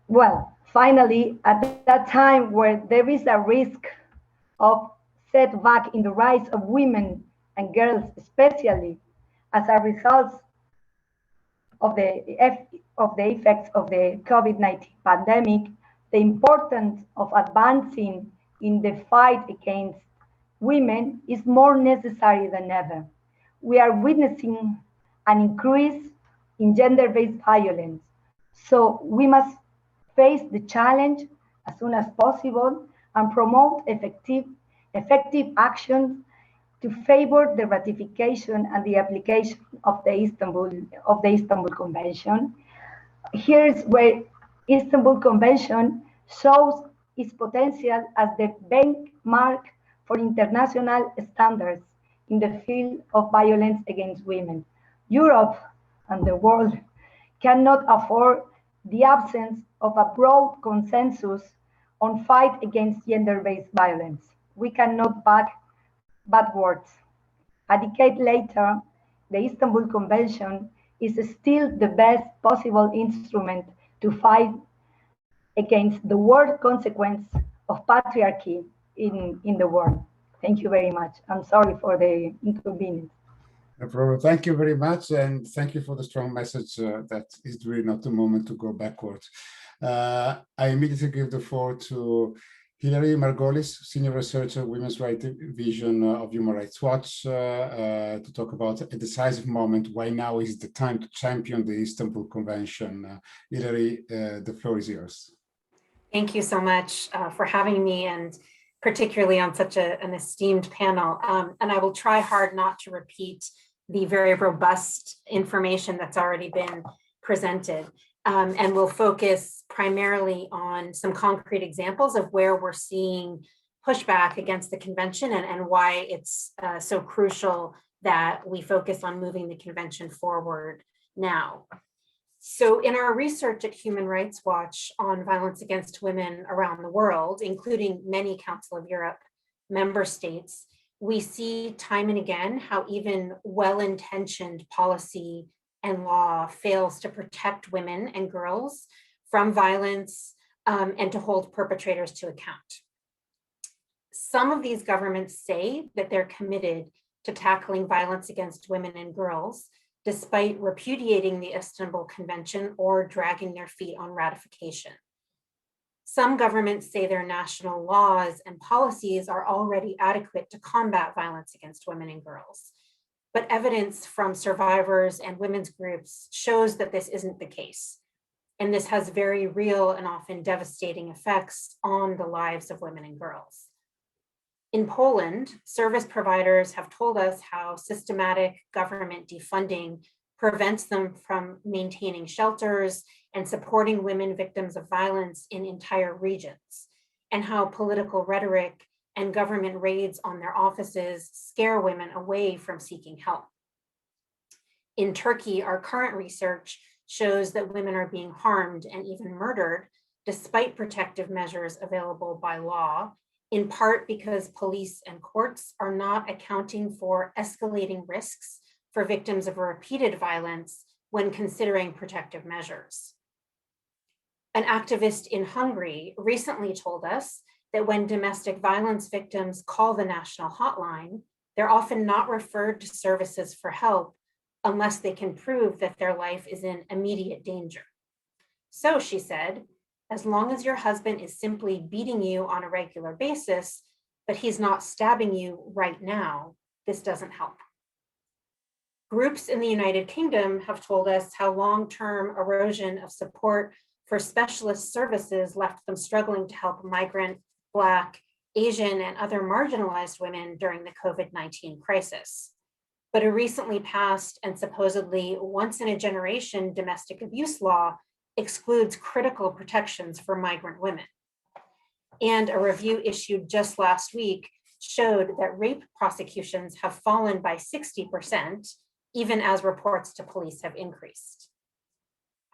Well, finally, at that time where there is a risk of setback in the rights of women and girls, especially as a result of the effects of the COVID-19 pandemic, the importance of advancing in the fight against women is more necessary than ever. We are witnessing an increase in gender-based violence, so we must face the challenge as soon as possible and promote effective actions to favor the ratification and the application of the Istanbul Convention. Here's where Istanbul Convention shows its potential as the benchmark for international standards in the field of violence against women. Europe and the world cannot afford the absence of a broad consensus on fight against gender-based violence. We cannot back backwards. A decade later, the Istanbul Convention is still the best possible instrument to fight against the worst consequence of patriarchy in the world. Thank you very much. I'm sorry for the inconvenience. No problem. Thank you very much, and thank you for the strong message that is really not the moment to go backwards. I immediately give the floor to Hilary Margolis, Senior Researcher, Women's Rights Division of Human Rights Watch, to talk about a decisive moment. Why now is the time to champion the Istanbul Convention? Hilary, the floor is yours. Thank you so much for having me, and particularly on such an esteemed panel. And I will try hard not to repeat the very robust information that's already been presented. And we'll focus primarily on some concrete examples of where we're seeing pushback against the convention and why it's so crucial that we focus on moving the convention forward now. So in our research at Human Rights Watch on violence against women around the world, including many Council of Europe member states, we see time and again how even well-intentioned policy and law fails to protect women and girls from violence and to hold perpetrators to account. Some of these governments say that they're committed to tackling violence against women and girls, despite repudiating the Istanbul Convention or dragging their feet on ratification. Some governments say their national laws and policies are already adequate to combat violence against women and girls. But evidence from survivors and women's groups shows that this isn't the case. And this has very real and often devastating effects on the lives of women and girls. In Poland, service providers have told us how systematic government defunding prevents them from maintaining shelters and supporting women victims of violence in entire regions, and how political rhetoric and government raids on their offices scare women away from seeking help. In Turkey, our current research shows that women are being harmed and even murdered despite protective measures available by law, in part because police and courts are not accounting for escalating risks for victims of repeated violence when considering protective measures. An activist in Hungary recently told us that when domestic violence victims call the national hotline, they're often not referred to services for help unless they can prove that their life is in immediate danger. So, she said, as long as your husband is simply beating you on a regular basis, but he's not stabbing you right now, this doesn't help. Groups in the United Kingdom have told us how long-term erosion of support for specialist services left them struggling to help migrant, Black, Asian, and other marginalized women during the COVID-19 crisis. But a recently passed and supposedly once-in-a-generation domestic abuse law excludes critical protections for migrant women. And a review issued just last week showed that rape prosecutions have fallen by 60%, even as reports to police have increased.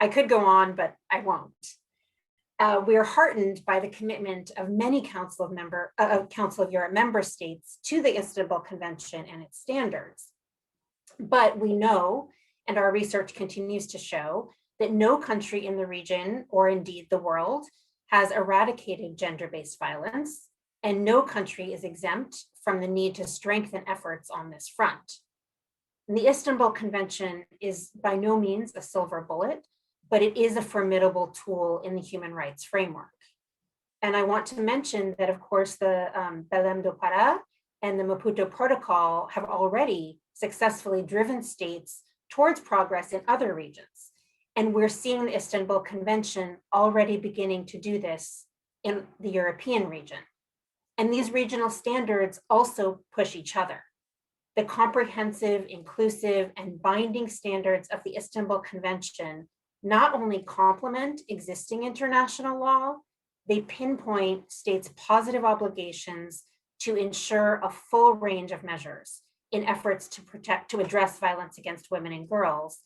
I could go on, but I won't. We are heartened by the commitment of many Council of Europe member states to the Istanbul Convention and its standards. But we know, and our research continues to show, that no country in the region, or indeed the world, has eradicated gender-based violence, and no country is exempt from the need to strengthen efforts on this front. And the Istanbul Convention is by no means a silver bullet, but it is a formidable tool in the human rights framework. And I want to mention that, of course, the Belém do Pará and the Maputo Protocol have already successfully driven states towards progress in other regions. And we're seeing the Istanbul Convention already beginning to do this in the European region. And these regional standards also push each other. The comprehensive, inclusive, and binding standards of the Istanbul Convention not only complement existing international law, they pinpoint states' positive obligations to ensure a full range of measures in efforts to address violence against women and girls.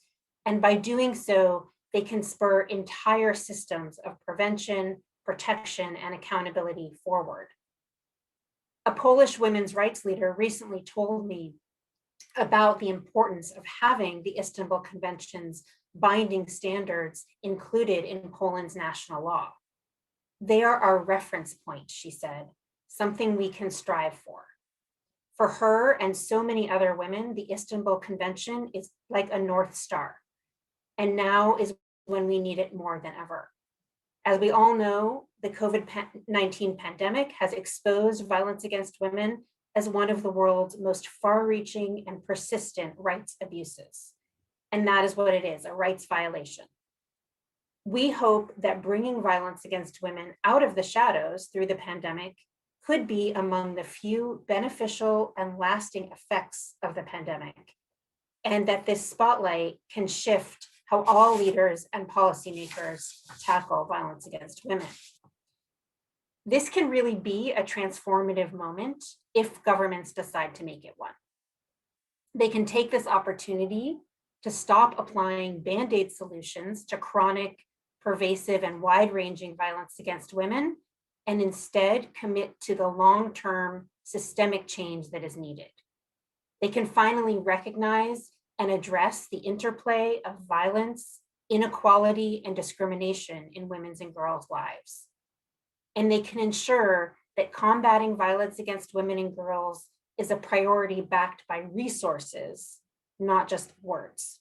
And by doing so, they can spur entire systems of prevention, protection, and accountability forward. A Polish women's rights leader recently told me about the importance of having the Istanbul Convention's binding standards included in Poland's national law. They are our reference point, she said, something we can strive for. For her and so many other women, the Istanbul Convention is like a North Star. And now is when we need it more than ever. As we all know, the COVID-19 pandemic has exposed violence against women as one of the world's most far-reaching and persistent rights abuses. And that is what it is, a rights violation. We hope that bringing violence against women out of the shadows through the pandemic could be among the few beneficial and lasting effects of the pandemic, and that this spotlight can shift how all leaders and policymakers tackle violence against women. This can really be a transformative moment if governments decide to make it one. They can take this opportunity to stop applying Band-Aid solutions to chronic, pervasive, and wide-ranging violence against women, and instead commit to the long-term systemic change that is needed. They can finally recognize and address the interplay of violence, inequality, and discrimination in women's and girls' lives. And they can ensure that combating violence against women and girls is a priority backed by resources, not just words.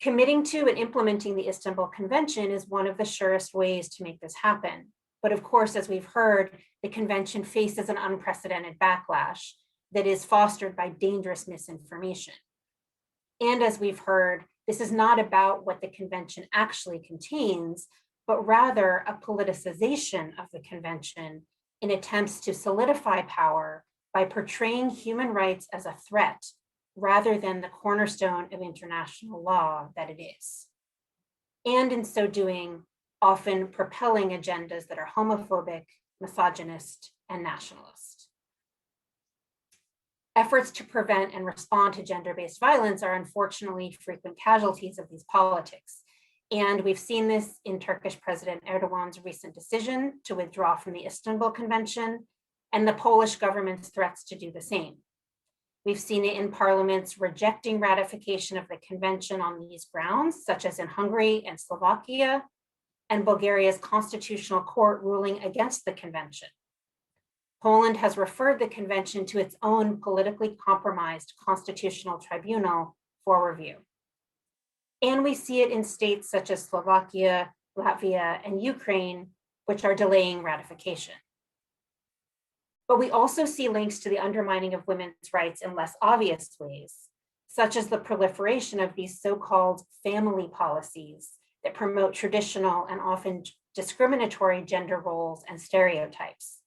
Committing to and implementing the Istanbul Convention is one of the surest ways to make this happen. But of course, as we've heard, the convention faces an unprecedented backlash that is fostered by dangerous misinformation. And as we've heard, this is not about what the convention actually contains, but rather a politicization of the convention in attempts to solidify power by portraying human rights as a threat rather than the cornerstone of international law that it is. And in so doing, often propelling agendas that are homophobic, misogynist, and nationalist. Efforts to prevent and respond to gender-based violence are unfortunately frequent casualties of these politics. And we've seen this in Turkish President Erdogan's recent decision to withdraw from the Istanbul Convention and the Polish government's threats to do the same. We've seen it in parliaments rejecting ratification of the convention on these grounds, such as in Hungary and Slovakia, and Bulgaria's constitutional court ruling against the convention. Poland has referred the convention to its own politically compromised constitutional tribunal for review. And we see it in states such as Slovakia, Latvia, and Ukraine, which are delaying ratification. But we also see links to the undermining of women's rights in less obvious ways, such as the proliferation of these so-called family policies that promote traditional and often discriminatory gender roles and stereotypes.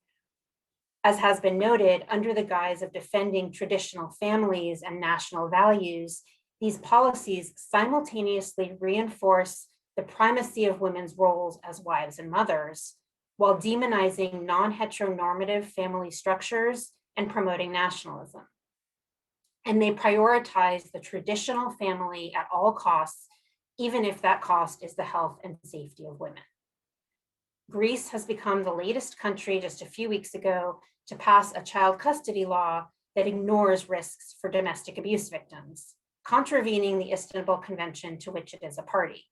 As has been noted, under the guise of defending traditional families and national values, these policies simultaneously reinforce the primacy of women's roles as wives and mothers, while demonizing non-heteronormative family structures and promoting nationalism. And they prioritize the traditional family at all costs, even if that cost is the health and safety of women. Greece has become the latest country just a few weeks ago to pass a child custody law that ignores risks for domestic abuse victims, contravening the Istanbul Convention to which it is a party.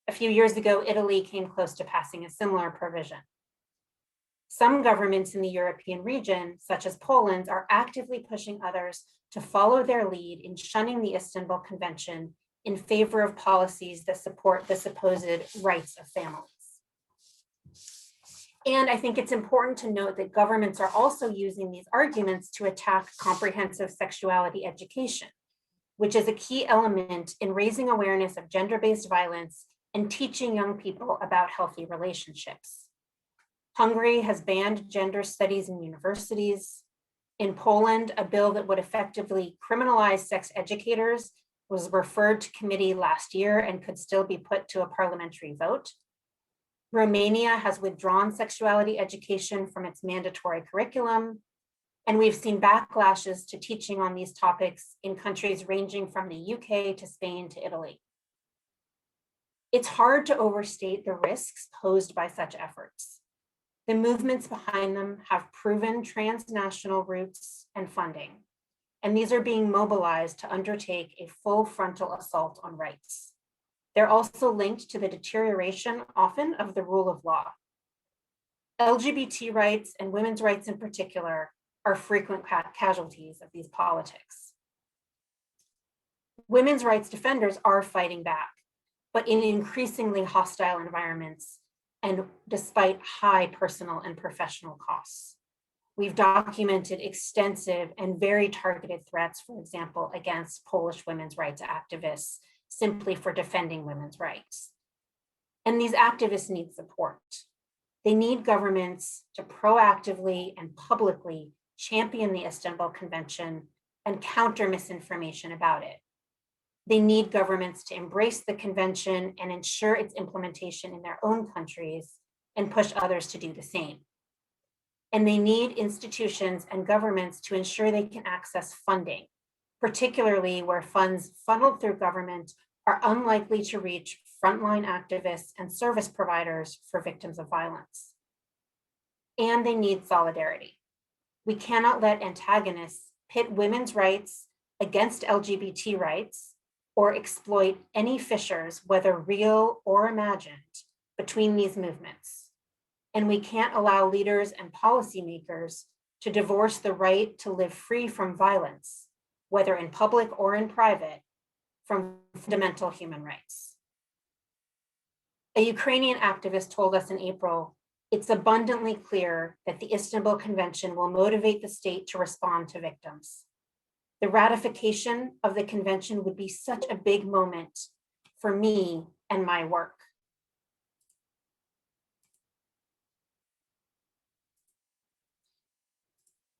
A few years ago, Italy came close to passing a similar provision. Some governments in the European region, such as Poland's, are actively pushing others to follow their lead in shunning the Istanbul Convention in favor of policies that support the supposed rights of families. And I think it's important to note that governments are also using these arguments to attack comprehensive sexuality education, which is a key element in raising awareness of gender-based violence and teaching young people about healthy relationships. Hungary has banned gender studies in universities. In Poland, a bill that would effectively criminalize sex educators was referred to committee last year and could still be put to a parliamentary vote. Romania has withdrawn sexuality education from its mandatory curriculum, and we've seen backlashes to teaching on these topics in countries ranging from the UK to Spain to Italy. It's hard to overstate the risks posed by such efforts. The movements behind them have proven transnational roots and funding, and these are being mobilized to undertake a full frontal assault on rights. They're also linked to the deterioration, often, of the rule of law. LGBT rights and women's rights in particular are frequent casualties of these politics. Women's rights defenders are fighting back, but in increasingly hostile environments and despite high personal and professional costs. We've documented extensive and very targeted threats, for example, against Polish women's rights activists simply for defending women's rights. And these activists need support. They need governments to proactively and publicly champion the Istanbul Convention and counter misinformation about it. They need governments to embrace the convention and ensure its implementation in their own countries and push others to do the same. And they need institutions and governments to ensure they can access funding, particularly where funds funneled through government are unlikely to reach frontline activists and service providers for victims of violence. And they need solidarity. We cannot let antagonists pit women's rights against LGBT rights or exploit any fissures, whether real or imagined, between these movements. And we can't allow leaders and policymakers to divorce the right to live free from violence, whether in public or in private, from fundamental human rights. A Ukrainian activist told us in April, it's abundantly clear that the Istanbul Convention will motivate the state to respond to victims. The ratification of the convention would be such a big moment for me and my work.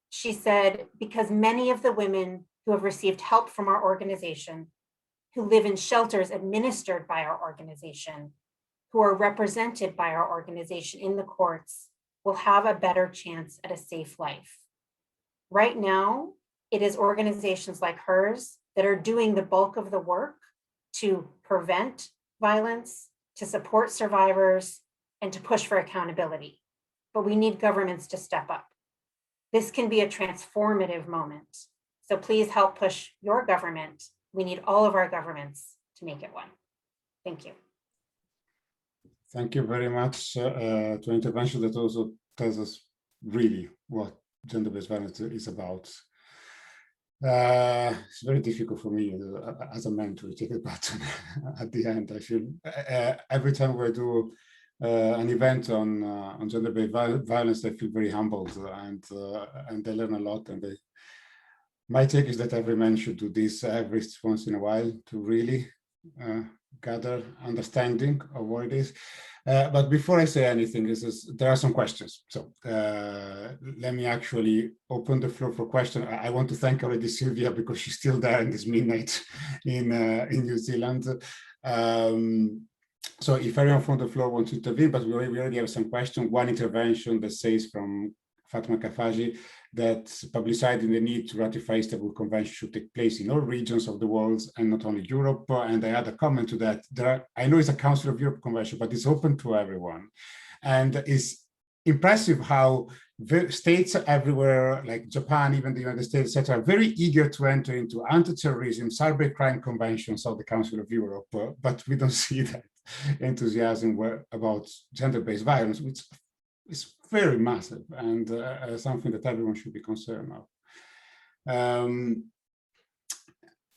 She said, because many of the women who have received help from our organization, who live in shelters administered by our organization, who are represented by our organization in the courts, will have a better chance at a safe life. Right now, it is organizations like hers that are doing the bulk of the work to prevent violence, to support survivors, and to push for accountability. But we need governments to step up. This can be a transformative moment. So please help push your government. We need all of our governments to make it one. Thank you. Thank you very much to an intervention that also tells us really what gender-based violence is about. It's very difficult for me as a man to take a button at the end. I feel every time we do an event on gender-based violence, I feel very humbled and I learn a lot. And my take is that every man should do this every once in a while to really gather understanding of what it is. But before I say anything, there are some questions. So let me actually open the floor for questions. I want to thank already Sylvia because she's still there in this midnight in New Zealand. So if anyone from the floor wants to intervene, but we already have some questions. One intervention that says from Fatma Kafaji that publicizing the need to ratify Istanbul Convention should take place in all regions of the world and not only Europe. And I had a comment to that. I know it's a Council of Europe Convention, but it's open to everyone. And it's impressive how states everywhere, like Japan, even the United States, etc., are very eager to enter into anti-terrorism, cybercrime conventions of the Council of Europe, but we don't see that enthusiasm about gender-based violence, which is very massive and something that everyone should be concerned of.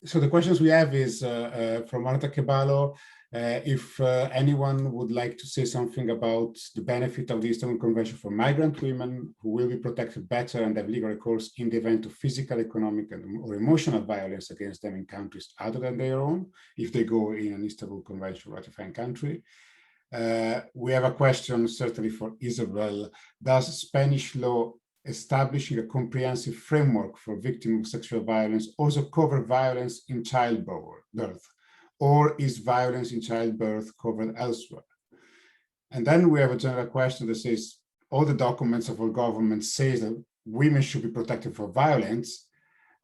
So the questions we have is from Marta Keballo, if anyone would like to say something about the benefit of the Istanbul Convention for migrant women who will be protected better and have legal recourse in the event of physical, economic, or emotional violence against them in countries other than their own, if they go in an Istanbul Convention ratifying country. We have a question certainly for Isabel. Does Spanish law establishing a comprehensive framework for victims of sexual violence also cover violence in childbirth, or is violence in childbirth covered elsewhere? And then we have a general question that says, all the documents of our government say that women should be protected from violence,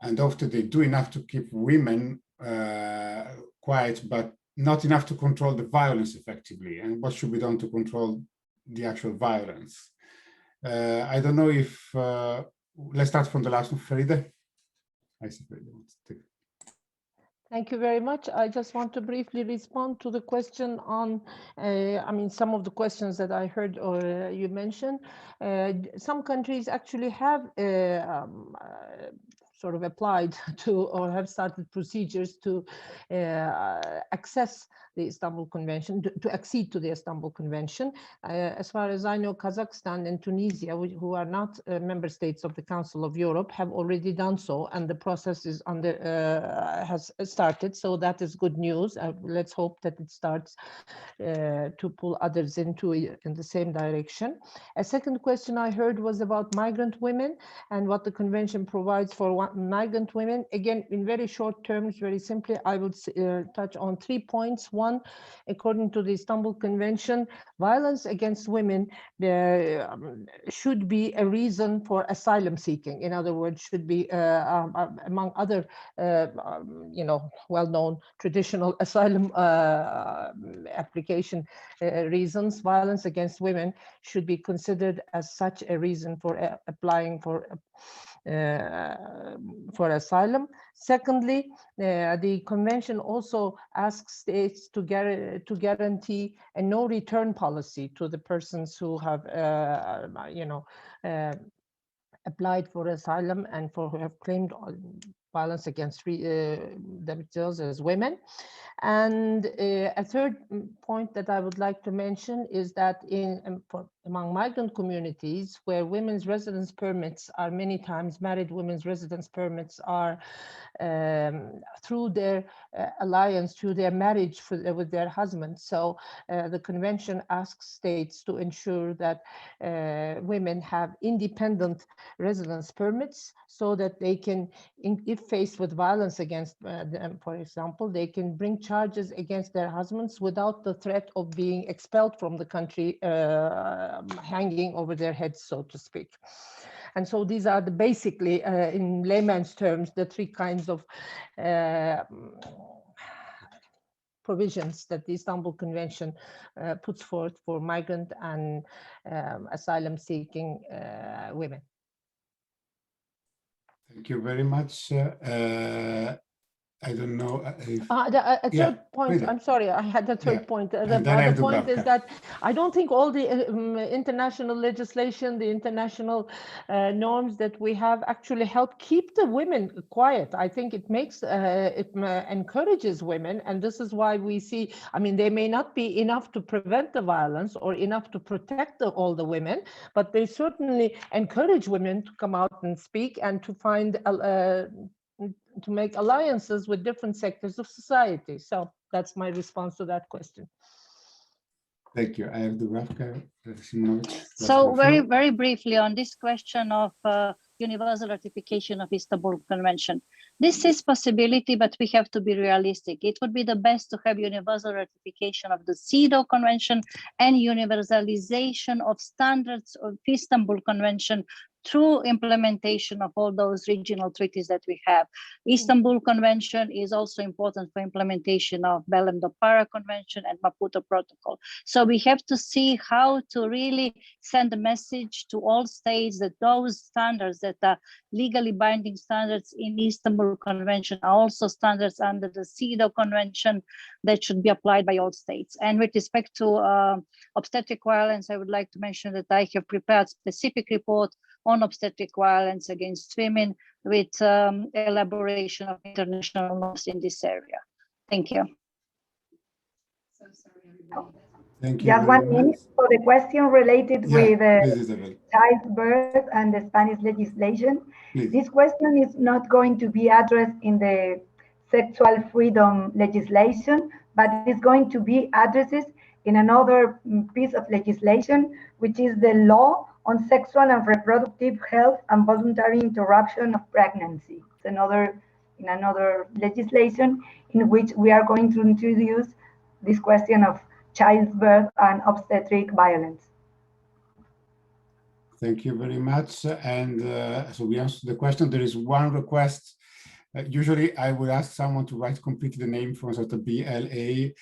and often they do enough to keep women quiet, but not enough to control the violence effectively. And what should be done to control the actual violence? I don't know if, let's start from the last one, Farida. I see Farida wants to take. Thank you very much. I just want to briefly respond to the question on, some of the questions that I heard or you mentioned. Some countries actually have sort of applied to or have started procedures to access the Istanbul Convention, to accede to the Istanbul Convention. As far as I know, Kazakhstan and Tunisia, who are not member states of the Council of Europe, have already done so, and the process is has started. So that is good news. Let's hope that it starts to pull others in the same direction. A second question I heard was about migrant women and what the convention provides for migrant women. Again, in very short terms, very simply, I would touch on 3 points. One, according to the Istanbul Convention, violence against women should be a reason for asylum seeking. In other words, should be among other, well-known traditional asylum application reasons. Violence against women should be considered as such a reason for applying for asylum. Secondly, the convention also asks states to guarantee a no return policy to the persons who have applied for asylum and who have claimed violence against themselves as women. And a third point that I would like to mention is that among migrant communities where women's residence permits are many times, married women's residence permits are through their alliance, through their marriage with their husbands. So the convention asks states to ensure that women have independent residence permits so that they can, if faced with violence against them, for example, they can bring charges against their husbands without the threat of being expelled from the country hanging over their heads, so to speak. And so these are basically, in layman's terms, the 3 kinds of provisions that the Istanbul Convention puts forth for migrant and asylum-seeking women. Thank you very much. I don't know if... a third point, really? I'm sorry, I had a third point. The other point is that I don't think all the international legislation, the international norms that we have actually help keep the women quiet. I think it makes, it encourages women, and this is why we see, they may not be enough to prevent the violence or enough to protect all the women, but they certainly encourage women to come out and speak and to find to make alliances with different sectors of society. So that's my response to that question. Thank you. I have Dubravka Šimonović. So very briefly on this question of universal ratification of Istanbul Convention. This is possibility, but we have to be realistic. It would be the best to have universal ratification of the CEDAW Convention and universalization of standards of Istanbul Convention through implementation of all those regional treaties that we have. Istanbul Convention is also important for implementation of Belém do Pará Convention and Maputo Protocol. So we have to see how to really send a message to all states that those standards that are legally binding standards in Istanbul Convention are also standards under the CEDAW Convention that should be applied by all states. And with respect to obstetric violence, I would like to mention that I have prepared specific report on obstetric violence against women with elaboration of international norms in this area. Thank you. Thank you. Just 1 minute for the question related with Isabel. childbirth and the Spanish legislation. Please. This question is not going to be addressed in the sexual freedom legislation, but it's going to be addressed in another piece of legislation, which is the law on sexual and reproductive health and voluntary interruption of pregnancy. It's in another legislation in which we are going to introduce this question of childbirth and obstetric violence. Thank you very much. And so we answered the question. There is one request. Usually I would ask someone to write completely the name from sort of BLA.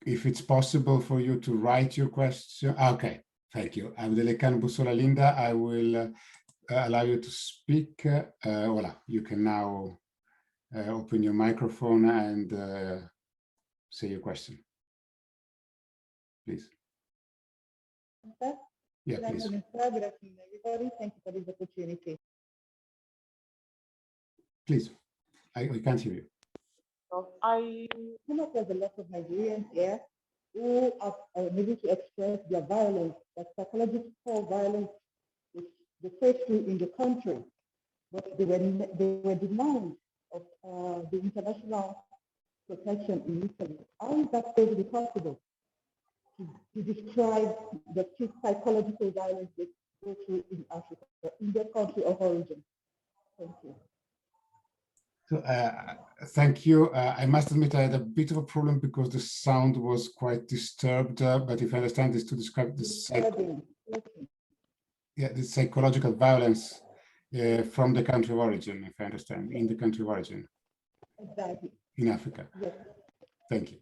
If it's possible for you to write your question. Okay, thank you. Abdelkan Bussola Linda, I will allow you to speak. Voila, you can now open your microphone and say your question. Please. Okay. Yeah, please. Good afternoon, everybody. Thank you for this opportunity. Please, we can't hear you. I come across a lot of Nigerians here who are able to express their violence, their psychological violence which they face through in the country, but they were denied of the international protection in Italy. How is that going to be possible to describe the psychological violence they go through in Africa, in their country of origin? Thank you. So, thank you. I must admit I had a bit of a problem because the sound was quite disturbed, but if I understand this to describe this, the psychological violence from the country of origin, if I understand, in the country of origin. Exactly. In Africa. Yes. Thank you.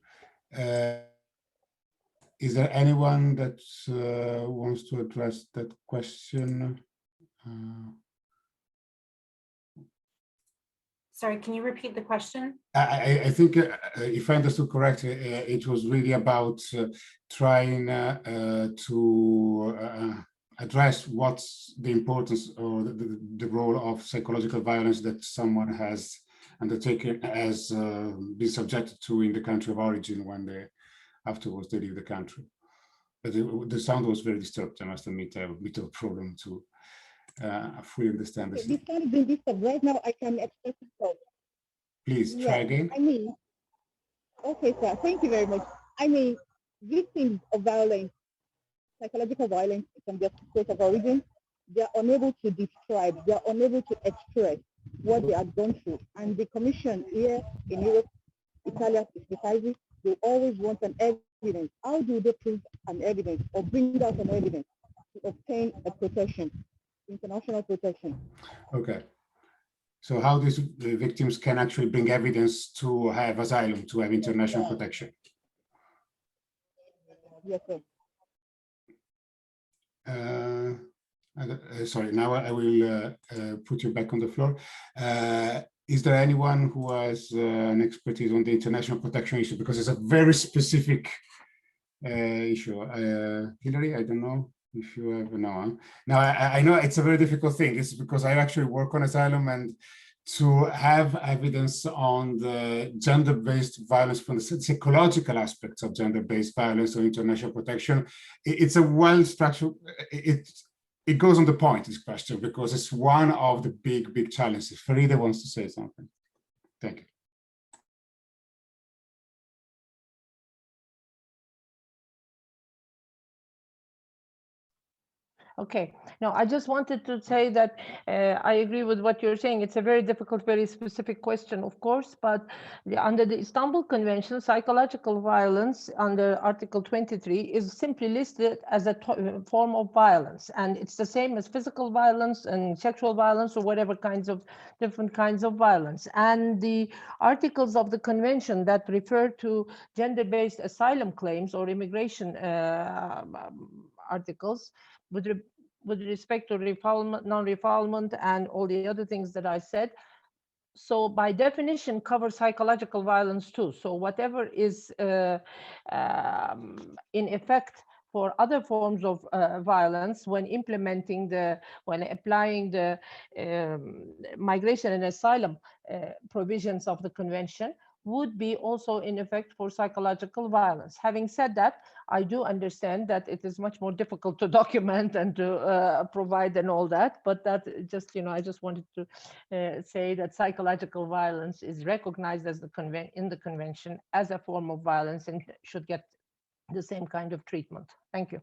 Is there anyone that wants to address that question? Sorry, can you repeat the question? I think if I understood correctly, it was really about trying to address what's the importance or the role of psychological violence that someone has undertaken as been subjected to in the country of origin when they afterwards they leave the country. But the sound was very disturbed. I must admit, I have a bit of a problem to fully understand this. This kind of being disturbed right now. I can express it. Please try again. I mean, okay, sir. Thank you very much. I mean, victims of violence, psychological violence from their state of origin, they are unable to describe, they are unable to express what they have gone through. And the Commission here in Europe, Italia specifically, they always want an evidence. How do they prove an evidence or bring out an evidence to obtain a protection, international protection? Okay. So how these victims can actually bring evidence to have asylum, to have international protection? Yes, sir. Sorry, now I will put you back on the floor. Is there anyone who has an expertise on the international protection issue? Because it's a very specific issue. Hillary, I don't know if you have no. Now, I know it's a very difficult thing. It's because I actually work on asylum, and to have evidence on the gender-based violence from the psychological aspects of gender-based violence or international protection, it's a well-structured, it goes on the point, this question, because it's one of the big challenges. Farida wants to say something. Thank you. Okay, no, I just wanted to say that I agree with what you're saying. It's a very difficult, very specific question, of course, but under the Istanbul Convention, psychological violence under Article 23 is simply listed as a form of violence. And it's the same as physical violence and sexual violence or whatever different kinds of violence. And the articles of the convention that refer to gender-based asylum claims or immigration articles with respect to refoulement, non-refoulement, and all the other things that I said. So by definition, cover psychological violence too. So whatever is in effect for other forms of violence when when applying the migration and asylum provisions of the convention would be also in effect for psychological violence. Having said that, I do understand that it is much more difficult to document and to provide and all that, but that just, I just wanted to say that psychological violence is recognized as in the convention as a form of violence and should get the same kind of treatment. Thank you.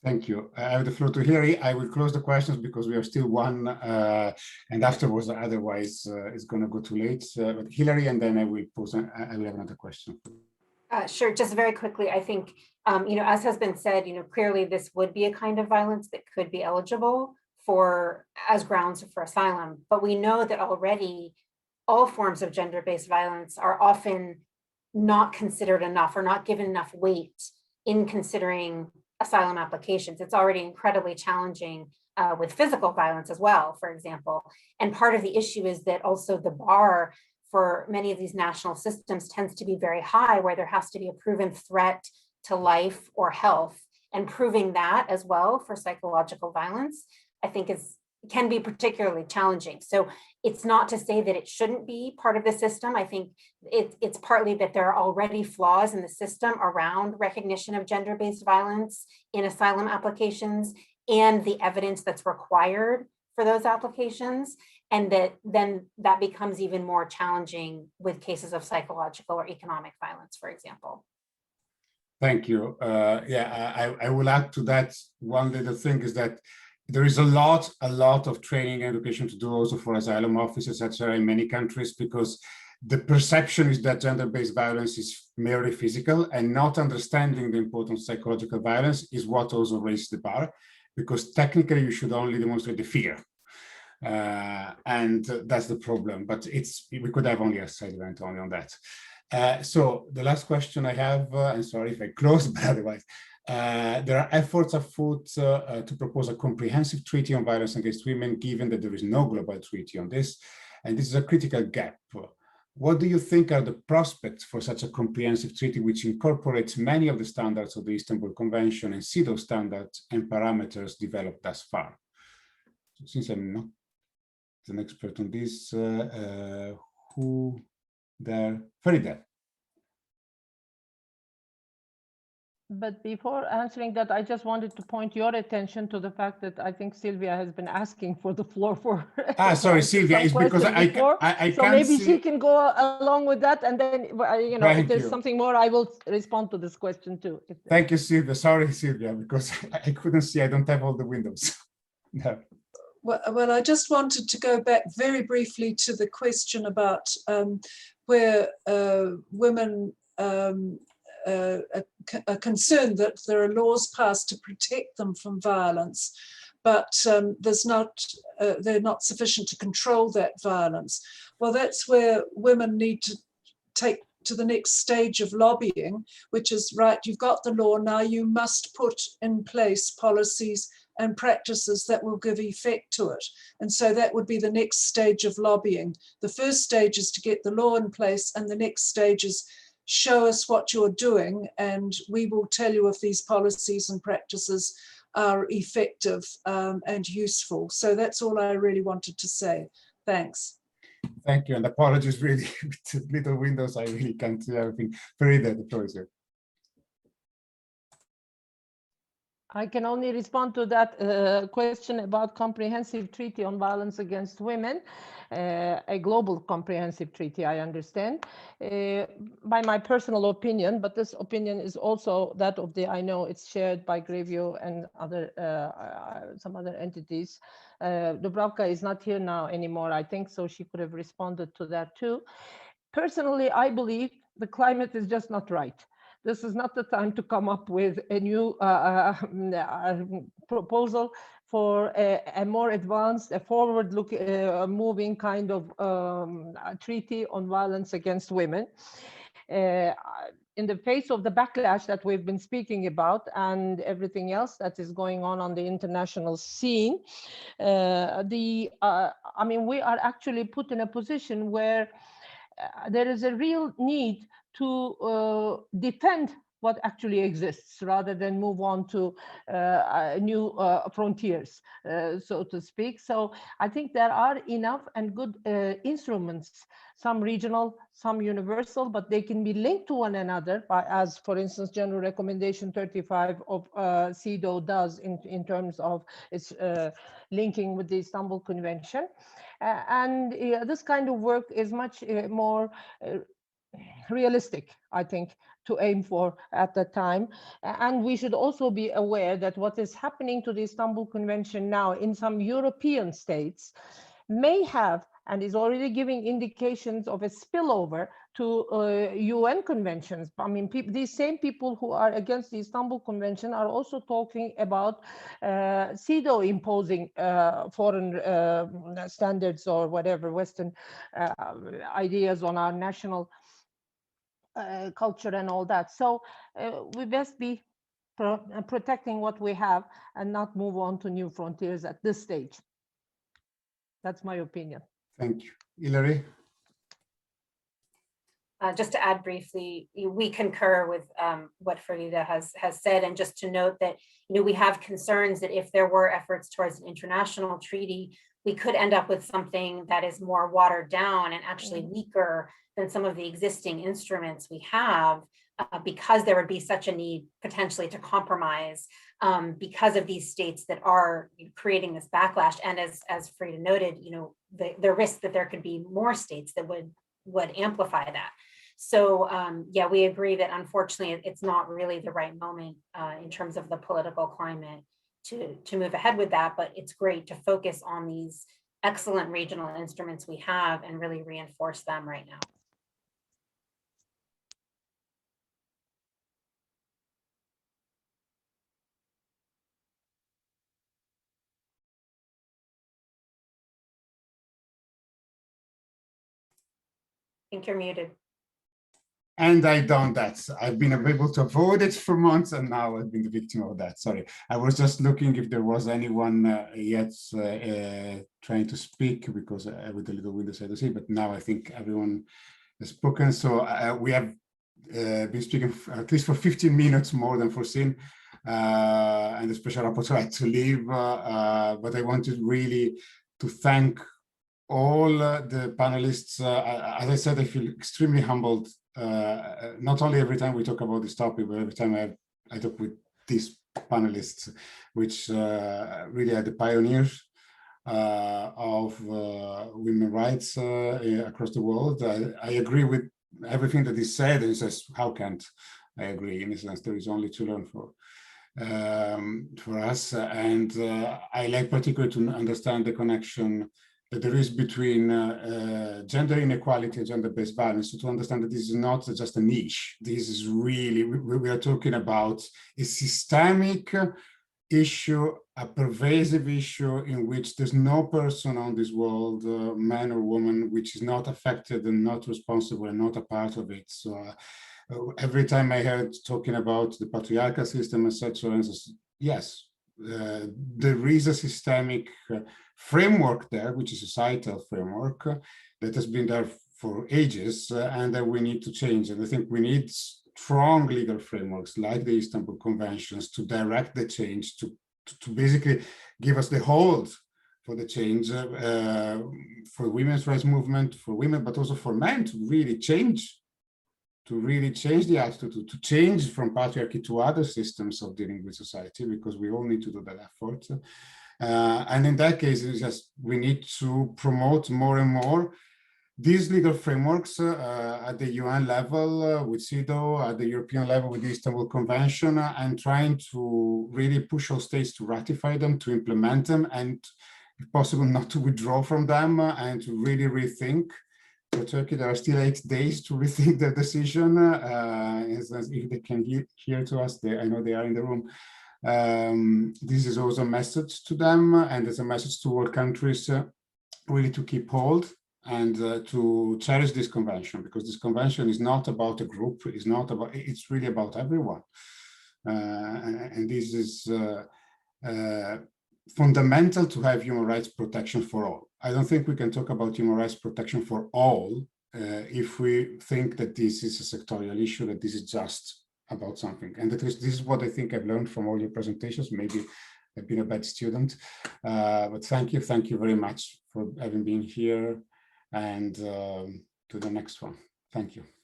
Thank you. I have the floor to Hilary. I will close the questions because we are still one, and afterwards, otherwise, it's going to go too late. But Hilary, and then I will pose. I will have another question. Sure. Just very quickly, I think, as has been said, clearly this would be a kind of violence that could be eligible as grounds for asylum. But we know that already all forms of gender-based violence are often not considered enough or not given enough weight in considering asylum applications. It's already incredibly challenging with physical violence as well, for example. And part of the issue is that also the bar for many of these national systems tends to be very high, where there has to be a proven threat to life or health. And proving that as well for psychological violence, I think can be particularly challenging. So it's not to say that it shouldn't be part of the system. I think it's partly that there are already flaws in the system around recognition of gender-based violence in asylum applications and the evidence that's required for those applications. And that becomes even more challenging with cases of psychological or economic violence, for example. Thank you. I will add to that. One little thing is that there is a lot of training and education to do also for asylum officers, etc., in many countries, because the perception is that gender-based violence is merely physical, and not understanding the importance of psychological violence is what also raises the bar, because technically you should only demonstrate the fear. And that's the problem, but we could have only a side event only on that. So the last question I have, and sorry if I close, but otherwise, there are efforts afoot to propose a comprehensive treaty on violence against women, given that there is no global treaty on this, and this is a critical gap. What do you think are the prospects for such a comprehensive treaty which incorporates many of the standards of the Istanbul Convention and see those standards and parameters developed thus far? So since I'm not an expert on this, who there? Farida. But before answering that, I just wanted to point your attention to the fact that I think Sylvia has been asking for the floor for. Sorry, Sylvia. It's because I so can't maybe see. she can go along with that, and then if there's something more, I will respond to this question too. Thank you, Sylvia. Sorry, Sylvia, because I couldn't see. I don't have all the windows. No. Well, I just wanted to go back very briefly to the question about where women are concerned that there are laws passed to protect them from violence, but they're not sufficient to control that violence. Well, that's where women need to take to the next stage of lobbying, which is, right, you've got the law, now you must put in place policies and practices that will give effect to it. And so that would be the next stage of lobbying. The first stage is to get the law in place, and the next stage is show us what you're doing, and we will tell you if these policies and practices are effective and useful. So that's all I really wanted to say. Thanks. Thank you, and apologies really with little windows, I really can't see everything. Farida, the floor is yours. I can only respond to that question about comprehensive treaty on violence against women, a global comprehensive treaty, I understand, by my personal opinion, but this opinion is also that of I know it's shared by Grevio and other, some other entities. Dubravka is not here now anymore, I think, so she could have responded to that too. Personally, I believe the climate is just not right. This is not the time to come up with a new proposal for a more advanced, a forward-moving kind of treaty on violence against women. In the face of the backlash that we've been speaking about and everything else that is going on the international scene, I mean, we are actually put in a position where there is a real need to defend what actually exists rather than move on to new frontiers, so to speak. So I think there are enough and good instruments, some regional, some universal, but they can be linked to one another by, as for instance, General Recommendation 35 of CEDAW does in terms of its linking with the Istanbul Convention. And this kind of work is much more realistic, I think, to aim for at the time. And we should also be aware that what is happening to the Istanbul Convention now in some European states may have and is already giving indications of a spillover to UN conventions. I mean, these same people who are against the Istanbul Convention are also talking about CEDAW imposing foreign standards or whatever, Western ideas on our national culture and all that. So we best be protecting what we have and not move on to new frontiers at this stage. That's my opinion. Thank you. Hilary? Just to add briefly, we concur with what Farida has said, and just to note that we have concerns that if there were efforts towards an international treaty, we could end up with something that is more watered down and actually weaker than some of the existing instruments we have, because there would be such a need potentially to compromise because of these states that are creating this backlash. And as Farida noted, the risk that there could be more states that would amplify that. So yeah, we agree that unfortunately it's not really the right moment in terms of the political climate to move ahead with that, but it's great to focus on these excellent regional instruments we have and really reinforce them right now. I think you're muted. And I've done that. I've been able to avoid it for months, and now I've been the victim of that. Sorry, I was just looking if there was anyone yet trying to speak, because with the little windows I don't see, but now I think everyone has spoken. So we have been speaking at least for 15 minutes more than foreseen, and the Special Rapporteur had to leave, but I wanted really to thank all the panelists. As I said, I feel extremely humbled, not only every time we talk about this topic, but every time I talk with these panelists, which really are the pioneers of women's rights across the world. I agree with everything that is said, and he says, how can't I agree? In a sense, there is only to learn for us. And I like particularly to understand the connection that there is between gender inequality and gender-based violence. So to understand that this is not just a niche. This is really, we are talking about a systemic issue, a pervasive issue in which there's no person on this world, man or woman, which is not affected and not responsible and not a part of it. So every time I heard talking about the patriarchal system, etc., yes, there is a systemic framework there, which is a societal framework that has been there for ages, and that we need to change. And I think we need strong legal frameworks like the Istanbul Conventions to direct the change, to basically give us the hold for the change, for women's rights movement, for women, but also for men to really change really change the attitude, to change from patriarchy to other systems of dealing with society, because we all need to do that effort. And in that case, it's just we need to promote more and more these legal frameworks at the UN level with CEDAW, at the European level with the Istanbul Convention, and trying to really push all states to ratify them, to implement them, and if possible not to withdraw from them, and to really rethink. For Turkey, there are still 8 days to rethink their decision. If they can hear to us, I know they are in the room. This is also a message to them, and it's a message to all countries really to keep hold and to cherish this convention, because this convention is not about a group, it's really about everyone. And this is fundamental to have human rights protection for all. I don't think we can talk about human rights protection for all if we think that this is a sectorial issue, that this is just about something. And this is what I think I've learned from all your presentations. Maybe I've been a bad student, but thank you very much for having been here, and to the next one. Thank you.